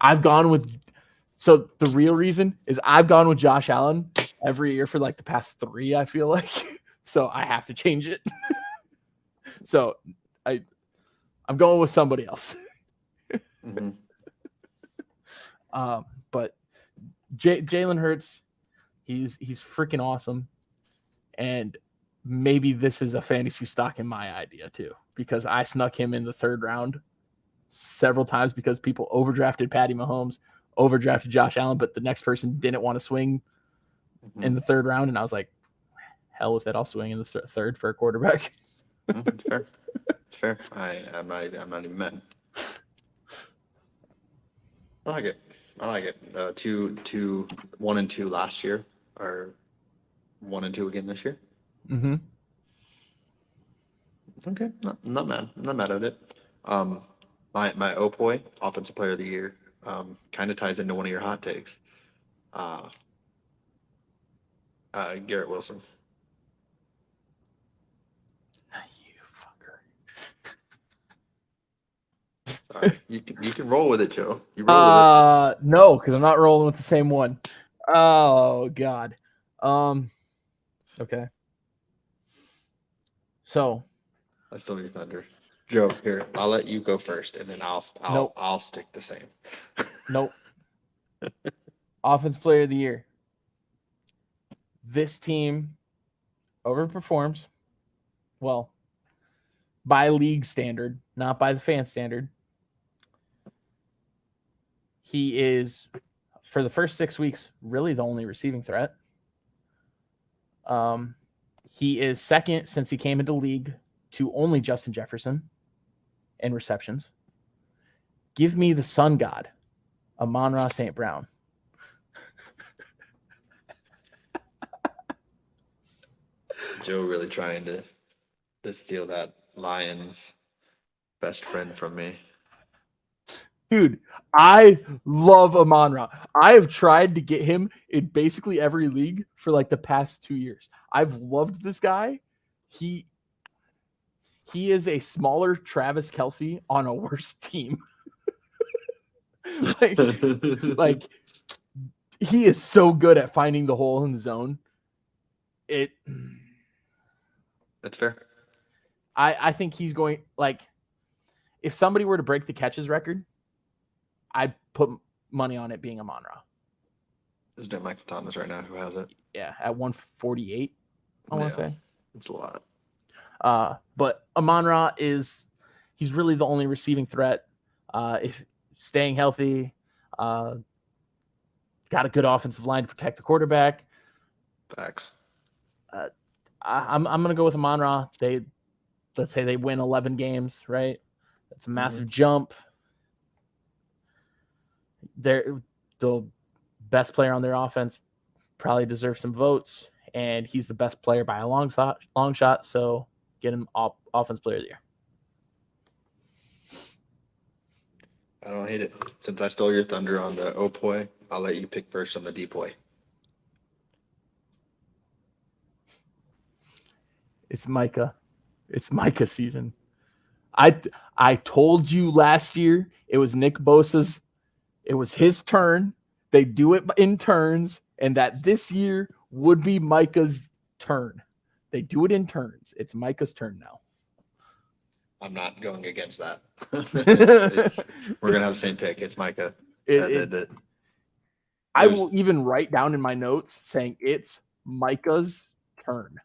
I've gone with so the real reason is I've gone with Josh Allen every year for like the past 3, I feel like. So I have to change it. So I'm going with somebody else. Mm-hmm. But Jalen Hurts, he's freaking awesome. And maybe this is a fantasy stock in my idea too, because I snuck him in the 3rd round several times because people overdrafted Patty Mahomes, overdrafted Josh Allen, but the next person didn't want to swing in the 3rd round. And I was like, hell with it. I'll swing in the 3rd for a quarterback. It's fair. It's fair. I'm not even mad. I like it. 1 and 2 last year, or 1 and 2 again this year. Mm-hmm. Okay, not mad. I'm not mad at it. My Opoy offensive player of the year kind of ties into one of your hot takes. Garrett Wilson. You fucker. Sorry, you can roll with it, Joe. You roll with it. No, because I'm not rolling with the same one. Oh God. Okay. So. I still need Thunder. Joe, here, I'll let you go first, and then I'll stick the same. Nope. Offensive player of the year. This team overperforms. Well, by league standard, not by the fan standard. He is, for the first 6 weeks, really the only receiving threat. He is second since he came into the league to only Justin Jefferson in receptions. Give me the sun god, Amon-Ra St. Brown. Joe really trying to steal that Lions best friend from me. Dude, I love Amon-Ra. I have tried to get him in basically every league for like the past 2 years. I've loved this guy. He is a smaller Travis Kelce on a worse team. like he is so good at finding the hole in the zone. That's fair. I think he's going, like, if somebody were to break the catches record, I'd put money on it being Amon-Ra. Isn't it Michael Thomas right now who has it? Yeah, at 148, I want to say. It's a lot. But Amon-Ra he's really the only receiving threat. If staying healthy, got a good offensive line to protect the quarterback. Facts. I'm gonna go with Amon-Ra. Let's say they win 11 games, right? That's a massive jump. They're the best player on their offense, probably deserves some votes, and he's the best player by a long shot. So get him offense player of the year. I don't hate it. Since I stole your thunder on the O-Poi, I'll let you pick first on the D-Poi. It's Micah. It's Micah season. I told you last year it was Nick Bosa's. It was his turn. They do it in turns, and that this year would be Micah's turn. They do it in turns. It's Micah's turn now. I'm not going against that. We're going to have the same pick. It's Micah. I will even write down in my notes saying it's Micah's turn.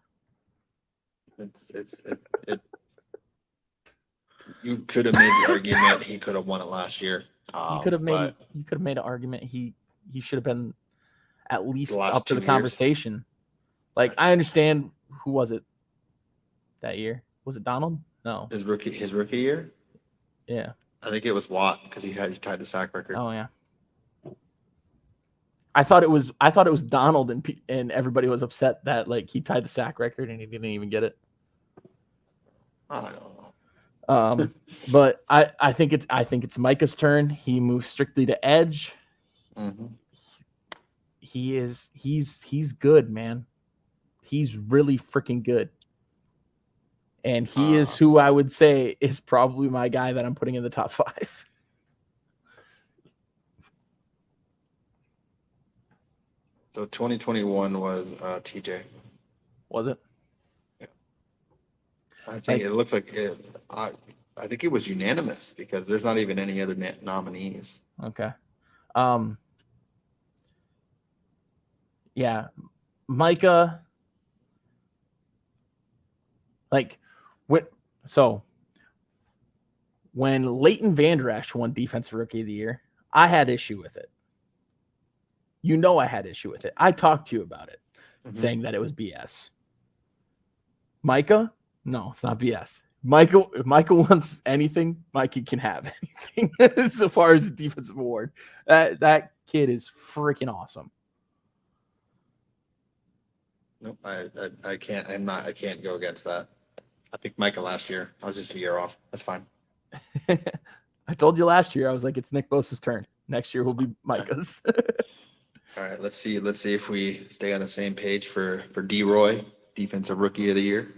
You could have made the argument he could have won it last year. You could have made an argument he should have been at least up to the conversation. Like, I understand, who was it that year? Was it Donald? No. His rookie year? Yeah. I think it was Watt because he tied the sack record. Oh yeah. I thought it was Donald, and everybody was upset that, like, he tied the sack record and he didn't even get it. I don't know. But I think it's Micah's turn. He moves strictly to edge. Mm-hmm. He's good, man. He's really freaking good. And he is who I would say is probably my guy that I'm putting in the top 5. So 2021 was TJ. Was it? Yeah. I think it looks like it. I think it was unanimous because there's not even any other nominees. Okay. Yeah, Micah. Like, when Leighton Vander Esch won Defensive Rookie of the Year, I had issue with it. You know I had issue with it. I talked to you about it, saying that it was BS. Micah? No, it's not BS. If Michael wants anything, Mikey can have anything as far as the defensive award. That kid is freaking awesome. Nope, I can't. I can't go against that. I picked Micah last year. I was just a year off. That's fine. I told you last year. I was like, it's Nick Bosa's turn. Next year will be Micah's. All right, let's see if we stay on the same page for D-Roy, Defensive Rookie of the Year.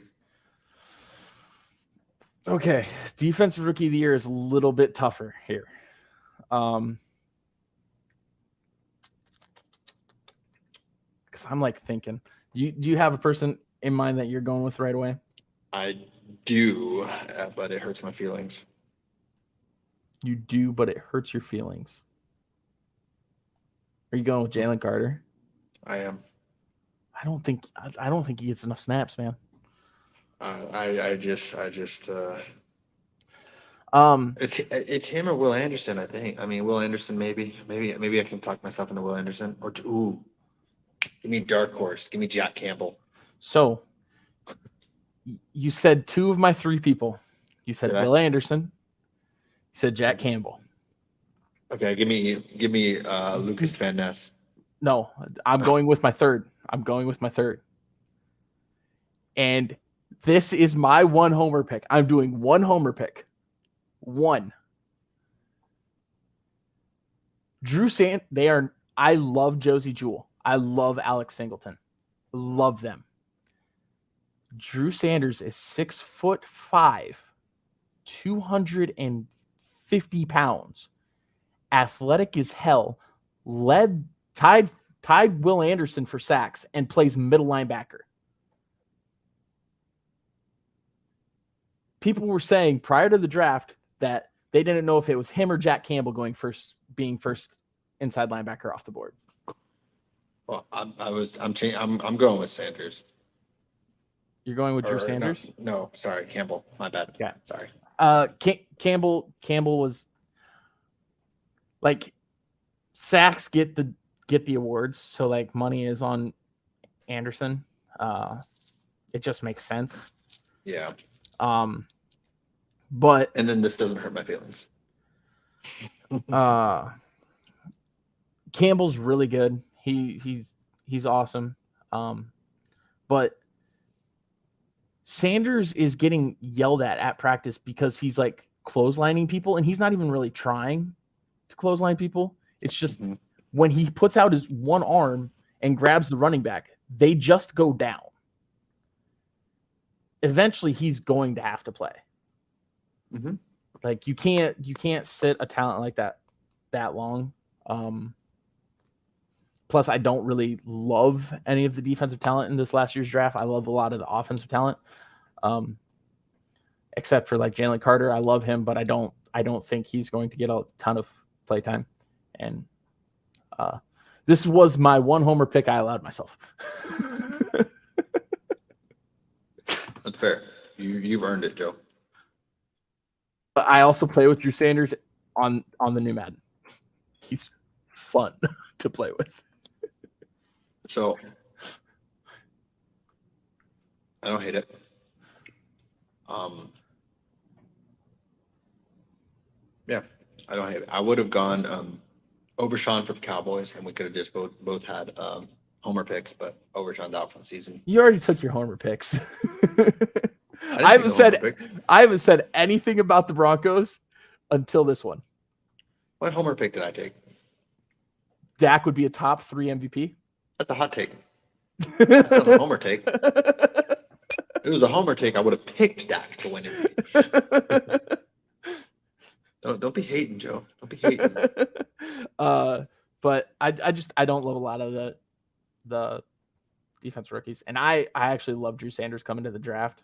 Okay, Defensive Rookie of the Year is a little bit tougher here. Because I'm like thinking, do you have a person in mind that you're going with right away? I do, but it hurts my feelings. You do, but it hurts your feelings. Are you going with Jalen Carter? I am. I don't think he gets enough snaps, man. I just It's him or Will Anderson, I think. I mean, Will Anderson, maybe I can talk myself into Will Anderson. Or ooh, give me dark horse. Give me Jack Campbell. So you said two of my three people. You said Did I? Will Anderson. You said Jack Campbell. Okay, give me Lucas Van Ness. No, I'm going with my third. And this is my one homer pick. I'm doing one homer pick. One. I love Josie Jewell. I love Alex Singleton. Love them. Drew Sanders is 6'5", 250 pounds, athletic as hell, tied Will Anderson for sacks, and plays middle linebacker. People were saying prior to the draft that they didn't know if it was him or Jack Campbell being first inside linebacker off the board. Well, I'm going with Sanders. You're going with Drew Sanders? No, sorry, Campbell. My bad. Yeah, sorry. Campbell was like, sacks get the awards, so like money is on Anderson. It just makes sense. Yeah. But and then this doesn't hurt my feelings. Campbell's really good. He's awesome. But Sanders is getting yelled at practice because he's like clotheslining people, and he's not even really trying to clothesline people. It's just when he puts out his one arm and grabs the running back, they just go down. Eventually, he's going to have to play. Like you can't sit a talent like that long. Plus, I don't really love any of the defensive talent in this last year's draft. I love a lot of the offensive talent, except for like Jalen Carter. I love him, but I don't think he's going to get a ton of play time. And this was my one homer pick I allowed myself. That's fair. You've earned it, Joe. But I also play with Drew Sanders on the new Madden. He's fun to play with. So I don't hate it. Yeah, I don't hate it. I would have gone Overshawn for the Cowboys, and we could have just both had homer picks, but Overshawn's out for the season. You already took your homer picks. I haven't said anything about the Broncos until this one. What homer pick did I take? Dak would be a top 3 MVP. That's a hot take. That's not a homer take. If it was a homer take, I would have picked Dak to win MVP. Don't be hating, Joe. Don't be hating. But I don't love a lot of the defense rookies, and I actually love Drew Sanders coming to the draft.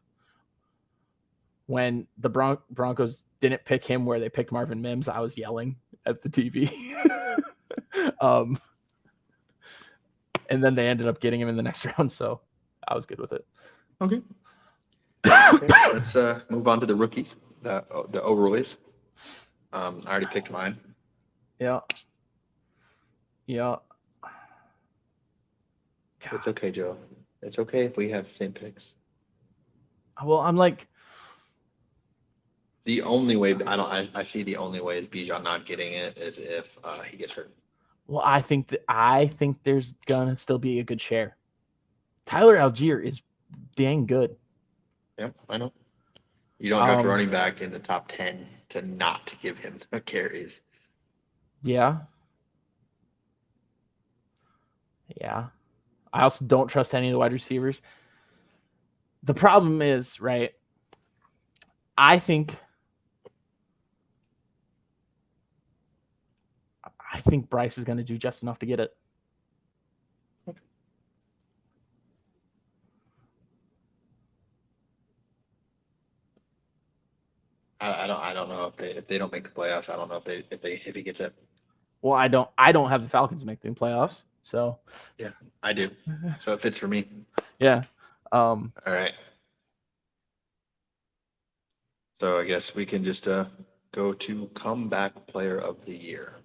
When the Broncos didn't pick him where they picked Marvin Mims, I was yelling at the TV. And then they ended up getting him in the next round, so I was good with it. Okay. Let's move on to the rookies, the O'Roys. I already picked mine. Yeah. It's okay, Joe. It's okay if we have the same picks. Well, I'm like, the only way I see the only way is Bijan not getting it is if he gets hurt. Well, I think there's gonna still be a good share. Tyler Algier is dang good. Yeah, I know. You don't have to running back in the top 10 to not give him the carries. Yeah. I also don't trust any of the wide receivers. The problem is, right, I think Bryce is going to do just enough to get it. Okay. I don't know if they don't make the playoffs. I don't know if he gets it. Well, I don't have the Falcons make the playoffs, so yeah, I do. So it fits for me. Yeah. All right. So I guess we can just go to comeback player of the year.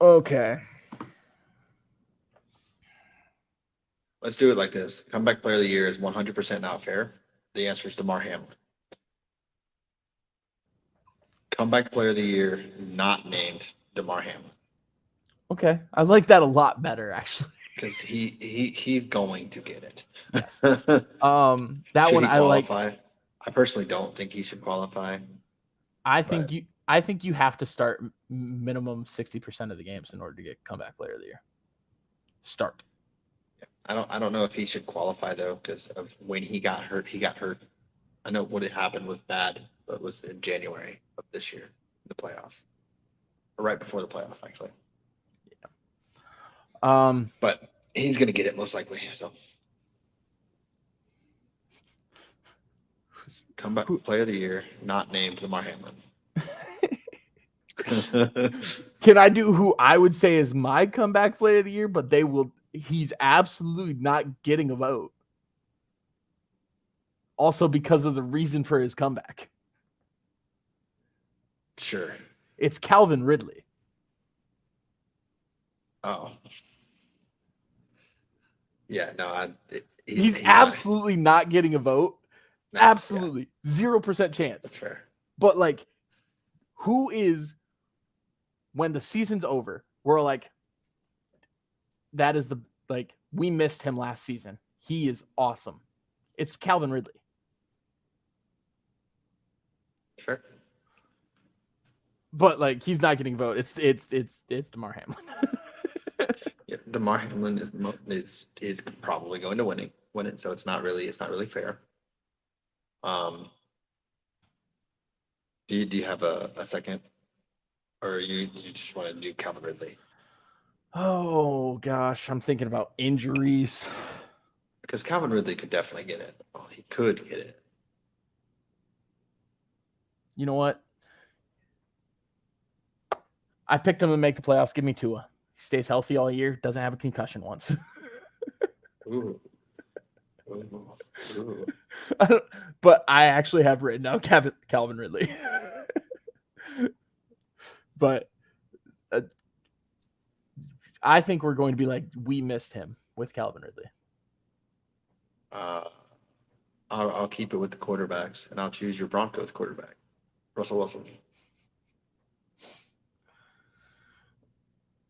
Okay. Let's do it like this. Comeback player of the year is 100% not fair. The answer is DeMar Hamlin. Comeback player of the year not named DeMar Hamlin. Okay. I like that a lot better, actually. Because he's going to get it. Yes. That Should one he I like. qualify? I personally don't think he should qualify. I think you have to start minimum 60% of the games in order to get comeback player of the year. Start. I don't know if he should qualify though, because of when he got hurt. He got hurt. I know what had happened was bad, but it was in January of this year, the playoffs, or right before the playoffs, actually. But he's gonna get it most likely. So, comeback player of the year not named Lamar Hamlin. Can I do who I would say is my comeback player of the year? But he's absolutely not getting a vote. Also, because of the reason for his comeback. Sure. It's Calvin Ridley. Oh. Yeah, no, he's absolutely not getting a vote. No, absolutely. Yeah. 0% chance. That's fair. But like, who is, when the season's over, we're like, that is we missed him last season. He is awesome. It's Calvin Ridley. Fair. But like, he's not getting a vote. It's DeMar Hamlin. Yeah, DeMar Hamlin is probably going to win it. So it's not really fair. Do you have a second, or you just want to do Calvin Ridley? Oh gosh, I'm thinking about injuries. Because Calvin Ridley could definitely get it. Oh, he could get it. You know what? I picked him to make the playoffs. Give me Tua. He stays healthy all year. Doesn't have a concussion once. Ooh. Ooh. But I actually have written down Calvin Ridley. But I think we're going to be like, we missed him with Calvin Ridley. I'll keep it with the quarterbacks, and I'll choose your Broncos quarterback, Russell Wilson.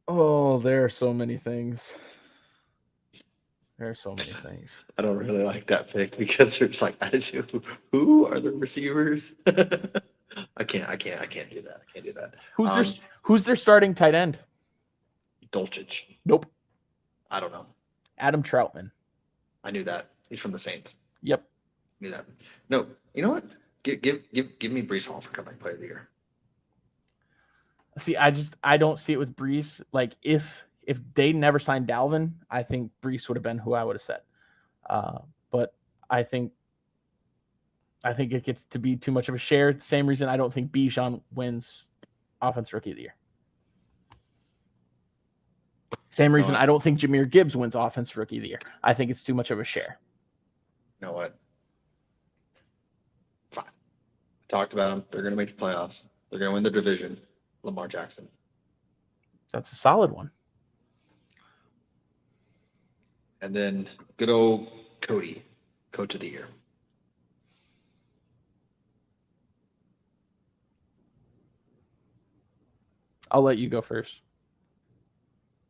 Oh, there are so many things. There are so many things. I don't really like that pick because there's like, who are the receivers? I can't do that. Who's their starting tight end? Dulcich. Nope. I don't know. Adam Troutman. I knew that. He's from the Saints. Yep. Knew that. No, you know what? Give me Breece Hall for comeback player of the year. See, I don't see it with Breece. Like if they never signed Dalvin, I think Breece would have been who I would have said. But I think it gets to be too much of a share. The same reason I don't think Bijan wins Offensive Rookie of the Year. Same reason I don't think Jahmyr Gibbs wins Offensive Rookie of the Year. I think it's too much of a share. You know what? Fine. I talked about them. They're going to make the playoffs. They're going to win the division. Lamar Jackson. That's a solid one. And then good old Cody, Coach of the Year. I'll let you go first.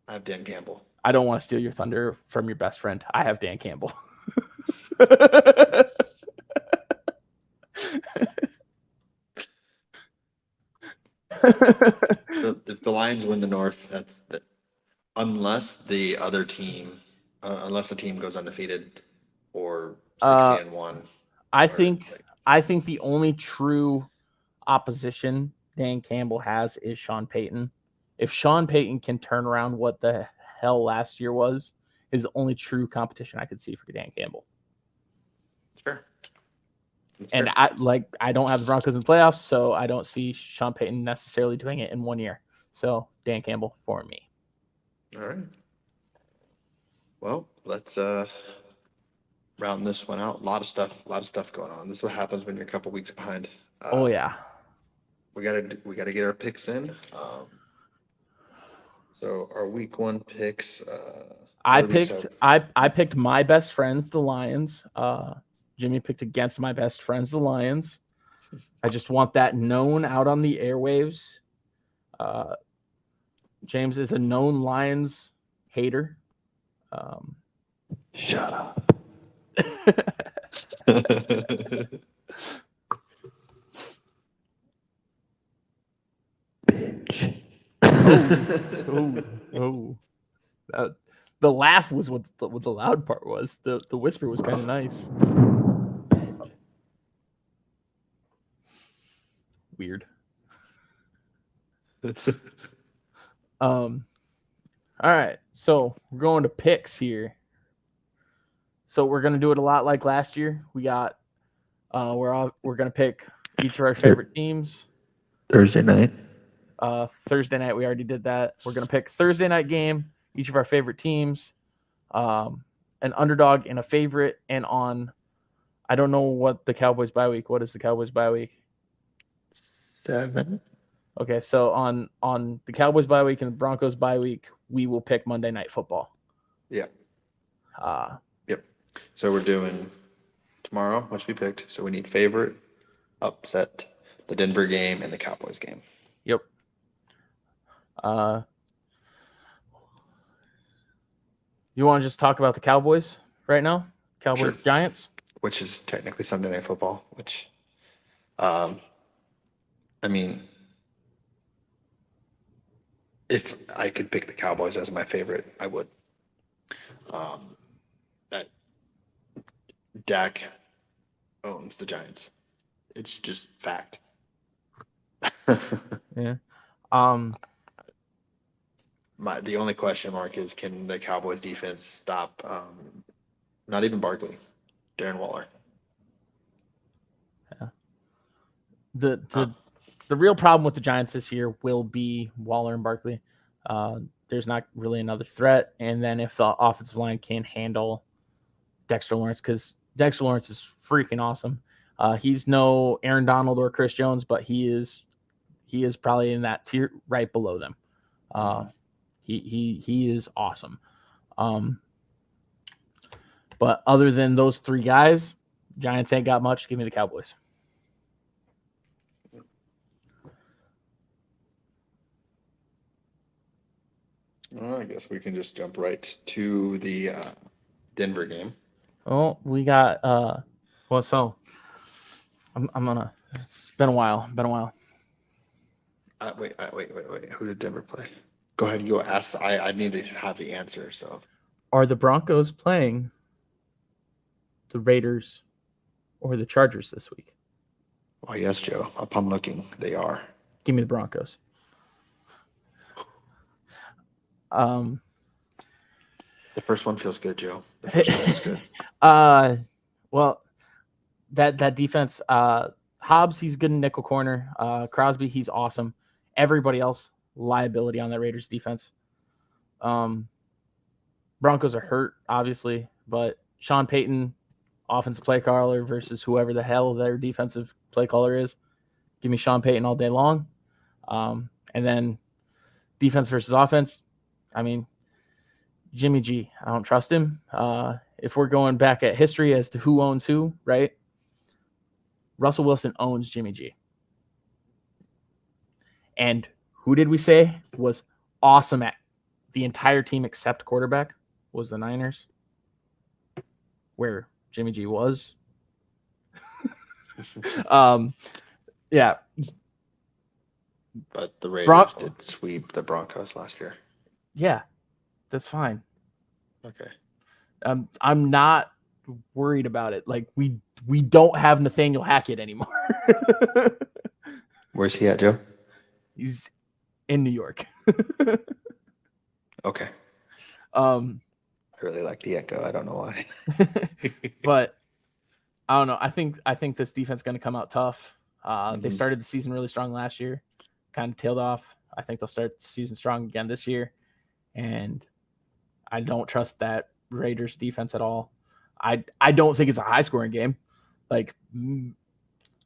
I have Dan Campbell. I don't want to steal your thunder from your best friend. I have Dan Campbell. If the Lions win the North, unless the other team, unless the team goes undefeated or 60-1. I think the only true opposition Dan Campbell has is Sean Payton. If Sean Payton can turn around what the hell last year was, is the only true competition I could see for Dan Campbell. Sure. And I don't have the Broncos in the playoffs, so I don't see Sean Payton necessarily doing it in 1 year. So Dan Campbell for me. All right. Well, let's round this one out. A lot of stuff going on. This is what happens when you're a couple weeks behind. Oh yeah. We gotta get our picks in. So our week 1 picks. I picked my best friends, the Lions. Jimmy picked against my best friends, the Lions. I just want that known out on the airwaves. James is a known Lions hater. Shut up. Bitch. Oh. The laugh was what the loud part was. The whisper was kind of nice. Weird. All right. So we're going to picks here. So we're gonna do it a lot like last year. We got we're gonna pick each of our favorite teams. Thursday night. Thursday night, we already did that. We're gonna pick Thursday night game, each of our favorite teams, an underdog and a favorite, and on I don't know what the Cowboys bye week. What is the Cowboys bye week? 7. Okay, so on the Cowboys bye week and the Broncos bye week, we will pick Monday Night Football. Yeah. Yep. So we're doing tomorrow, which we picked. So we need favorite, upset, the Denver game, and the Cowboys game. Yep. You want to just talk about the Cowboys right now? Cowboys Giants, which is technically Sunday Night Football. Which, I mean, if I could pick the Cowboys as my favorite, I would. That Dak owns the Giants. It's just fact. Yeah. The only question mark is, can the Cowboys defense stop not even Barkley, Darren Waller? Yeah. The real problem with the Giants this year will be Waller and Barkley. There's not really another threat, and then if the offensive line can't handle Dexter Lawrence, because Dexter Lawrence is freaking awesome. He's no Aaron Donald or Chris Jones, but he is probably in that tier right below them. He is awesome. But other than those three guys, Giants ain't got much. Give me the Cowboys. Well, I guess we can just jump right to the Denver game. Oh, we got so I'm gonna. It's been a while. Wait. Who did Denver play? Go ahead. You ask. I need to have the answer. So, are the Broncos playing the Raiders or the Chargers this week? Well, yes, Joe. Upon looking, they are. Give me the Broncos. The first one feels good, Joe. The first one feels good. Well, that defense. Hobbs, he's good in nickel corner. Crosby, he's awesome. Everybody else, liability on that Raiders defense. Broncos are hurt, obviously, but Sean Payton, offensive play caller versus whoever the hell their defensive play caller is. Give me Sean Payton all day long. And then defense versus offense. I mean, Jimmy G, I don't trust him. If we're going back at history as to who owns who, right? Russell Wilson owns Jimmy G. And who did we say was awesome at the entire team except quarterback was the Niners, where Jimmy G was. Yeah. But the Raiders did sweep the Broncos last year. Yeah, that's fine. Okay. I'm not worried about it. Like we don't have Nathaniel Hackett anymore. Where's he at, Joe? He's in New York. Okay. I really like the echo. I don't know why. But I don't know. I think this defense is going to come out tough. They started the season really strong last year, kind of tailed off. I think they'll start the season strong again this year. And I don't trust that Raiders defense at all. I don't think it's a high scoring game. Like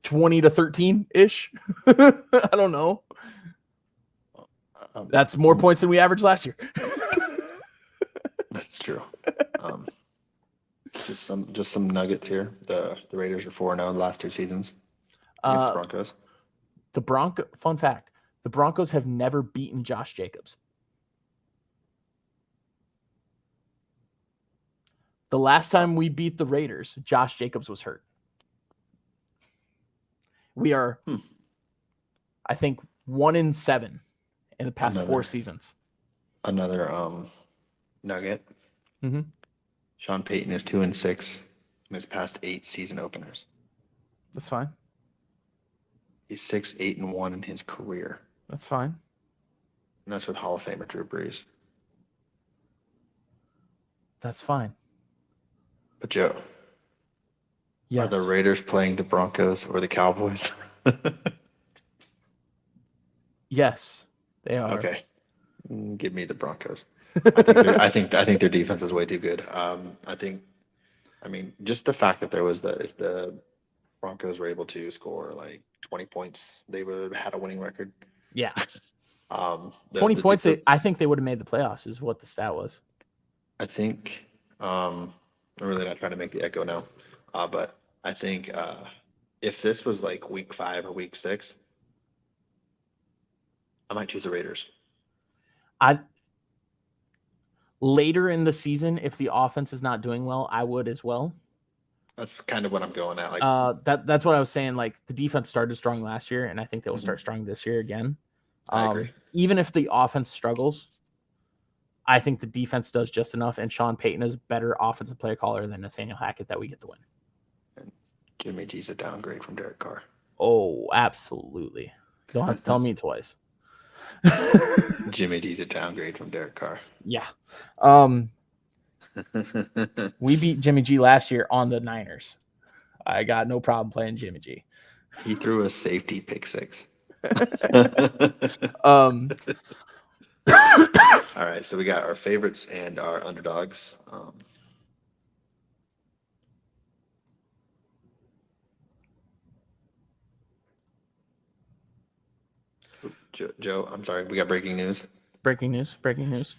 20-13 ish. I don't know. That's more points than we averaged last year. That's true. Just some nuggets here. The Raiders are 4-0 the last 2 seasons against the Broncos. Fun fact: the Broncos have never beaten Josh Jacobs. The last time we beat the Raiders, Josh Jacobs was hurt. We are, I think, 1-7 in the past 4 seasons. Another nugget. Mm-hmm. Sean Payton is 2-6 in his past 8 season openers. That's fine. He's 6-8-1 in his career. That's fine. And that's with Hall of Famer Drew Brees. That's fine. But Joe, yes. Are the Raiders playing the Broncos or the Cowboys? Yes, they are. Okay, give me the Broncos. I think their defense is way too good. Just the fact that if the Broncos were able to score like 20 points, they would have had a winning record. Yeah. 20 points. I think they would have made the playoffs. Is what the stat was. I think. I'm really not trying to make the echo now, but I think if this was like week 5 or week 6, I might choose the Raiders. Later in the season, if the offense is not doing well, I would as well. That's kind of what I'm going at. That's what I was saying. Like the defense started strong last year, and I think they will start strong this year again. I agree. Even if the offense struggles, I think the defense does just enough, and Sean Payton is a better offensive play caller than Nathaniel Hackett that we get the win. And Jimmy G's a downgrade from Derek Carr. Oh, absolutely. Don't have to tell me twice. Jimmy G's a downgrade from Derek Carr. Yeah. We beat Jimmy G last year on the Niners. I got no problem playing Jimmy G. He threw a safety pick 6. All right, so we got our favorites and our underdogs. Joe, I'm sorry, we got breaking news. Breaking news. Breaking news.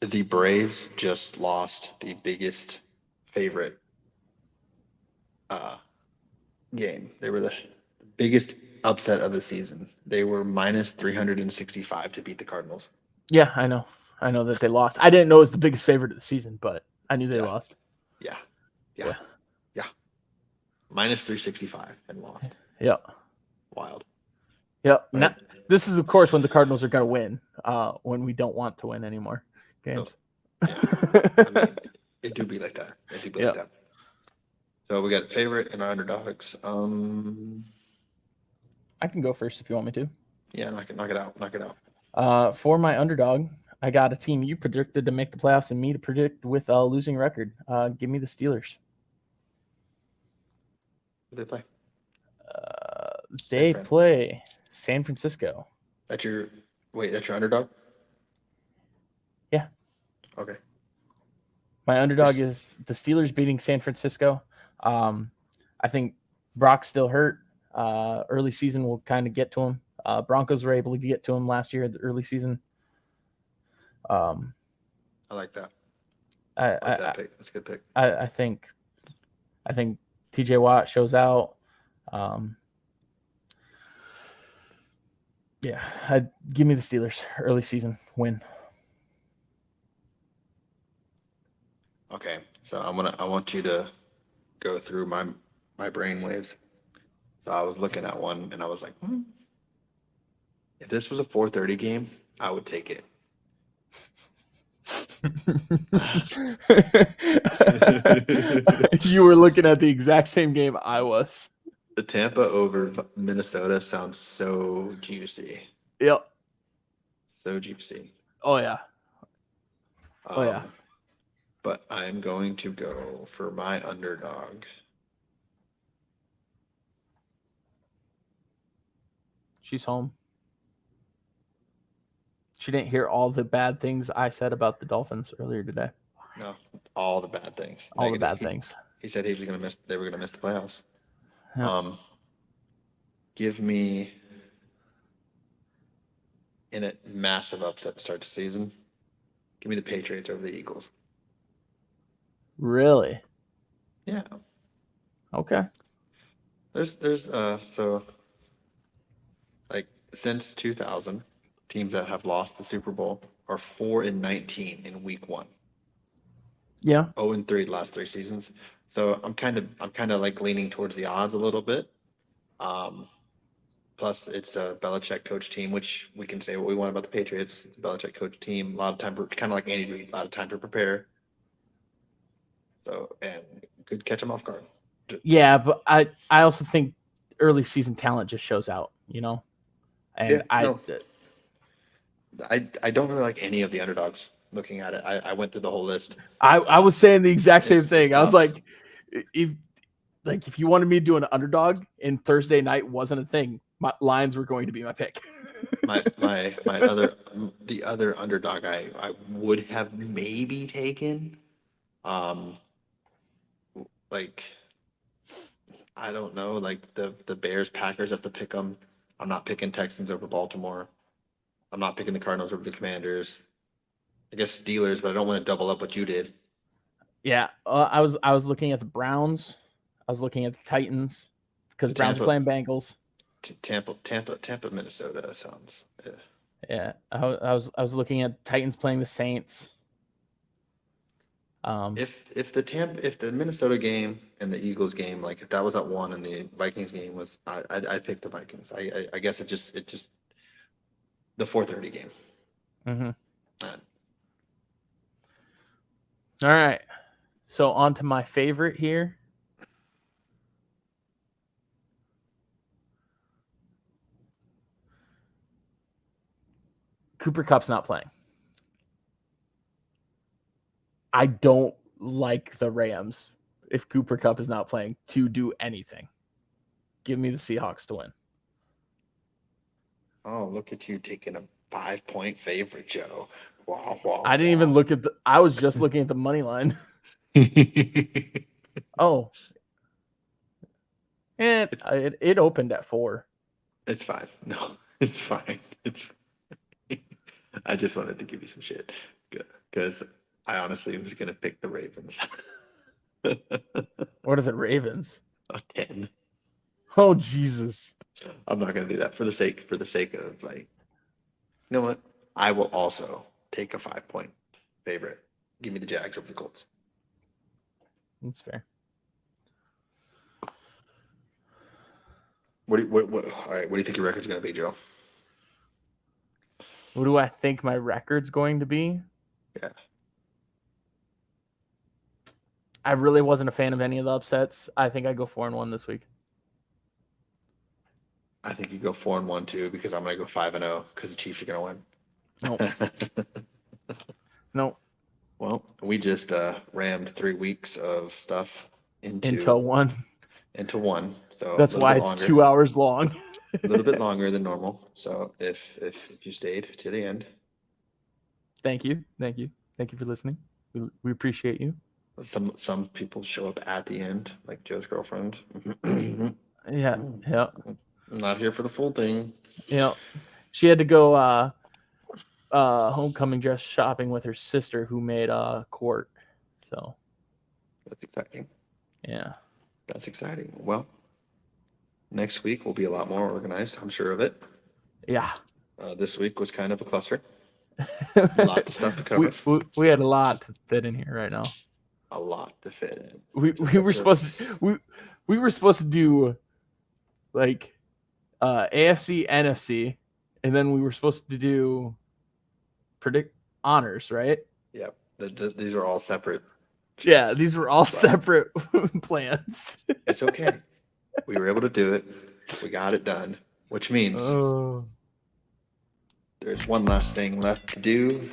The Braves just lost the biggest favorite game. They were the biggest upset of the season. They were minus 365 to beat the Cardinals. Yeah, I know that they lost. I didn't know it was the biggest favorite of the season, but I knew they lost. Yeah. Minus 365 and lost. Yeah. Wild. Yep. Right. This is, of course, when the Cardinals are going to win, when we don't want to win anymore games. It do be like that. Like that. So we got favorite and our underdogs. I can go first if you want me to. Yeah, knock it out. For my underdog, I got a team you predicted to make the playoffs and me to predict with a losing record. Give me the Steelers. Who do they play? They play San Francisco. That's your underdog? Yeah. Okay. My underdog is the Steelers beating San Francisco. I think Brock's still hurt. Early season will kind of get to him. Broncos were able to get to him last year, the early season. I like that. I like that pick. That's a good pick. I think TJ Watt shows out. Give me the Steelers early season win. Okay, so I want you to go through my brain waves. So I was looking at one and I was like, if this was a 4:30 game, I would take it. You were looking at the exact same game I was. The Tampa over Minnesota sounds so juicy. Yep. So juicy. Oh yeah. Yeah. But I'm going to go for my underdog. She's home. She didn't hear all the bad things I said about the Dolphins earlier today. No, all the bad things. All the bad things. he said he was gonna miss. They were gonna miss the playoffs. Yeah. Give me in a massive upset to start the season. Give me the Patriots over the Eagles. Really? Yeah. Okay. There's so like since 2000, teams that have lost the Super Bowl are 4-19 in week 1. Yeah. 0-3 the last 3 seasons. So I'm kind of like leaning towards the odds a little bit. Plus it's a Belichick coach team, which we can say what we want about the Patriots. It's a Belichick coach team, a lot of time, kind of like Andy Reid, a lot of time to prepare. So, and could catch them off guard. Yeah, but I also think early season talent just shows out, and yeah, I don't really like any of the underdogs. Looking at it, I went through the whole list. I was saying the exact same thing. I was tough. like, if you wanted me to do an underdog and Thursday night wasn't a thing, my Lions were going to be my pick. the other underdog I would have maybe taken, like I don't know, like the Bears Packers have to pick them. I'm not picking Texans over Baltimore. I'm not picking the Cardinals over the Commanders. I guess Steelers, but I don't want to double up what you did. Yeah, I was looking at the Browns. I was looking at the Titans because Browns are playing Bengals. Tampa, Minnesota sounds. Yeah, I was looking at Titans playing the Saints. If the Minnesota game and the Eagles game, like if that was at 1 and the Vikings game was, I'd pick the Vikings. I guess it just the 4:30 game. Mm-hmm. All right, so on to my favorite here. Cooper Kupp's not playing. I don't like the Rams if Cooper Kupp is not playing to do anything. Give me the Seahawks to win. Oh, look at you taking a 5-point favorite, Joe. Wow. I didn't even look at I was just looking at the money line. Oh. And it opened at 4. It's fine. No, it's fine. I just wanted to give you some shit because I honestly was going to pick the Ravens. What are the Ravens? A 10. Oh, Jesus. I'm not going to do that for the sake of like, you know what? I will also take a 5-point favorite. Give me the Jags over the Colts. That's fair. All right, what do you think your record's going to be, Joe? What do I think my record's going to be? Yeah. I really wasn't a fan of any of the upsets. I think I go 4-1 this week. I think you go 4-1 too because I'm going to go 5-0 because the Chiefs are going to win. Nope. Well, we just rammed 3 weeks of stuff into one. So that's why it's longer. 2 hours long. A little bit longer than normal. So if you stayed to the end, thank you for listening. We appreciate you. Some people show up at the end, like Joe's girlfriend. Yeah. I'm not here for the full thing. Yeah, she had to go homecoming dress shopping with her sister who made court. So that's exciting. Yeah, that's exciting. Well, next week will be a lot more organized. I'm sure of it. Yeah. This week was kind of a cluster. A lot of stuff to cover. We had a lot to fit in here right now. A lot to fit in. We were supposed to do like AFC, NFC, and then we were supposed to do predict honors, right? Yep. These are all separate. Yeah, these were all separate plans. It's okay. We were able to do it. We got it done, which means there's one last thing left to do.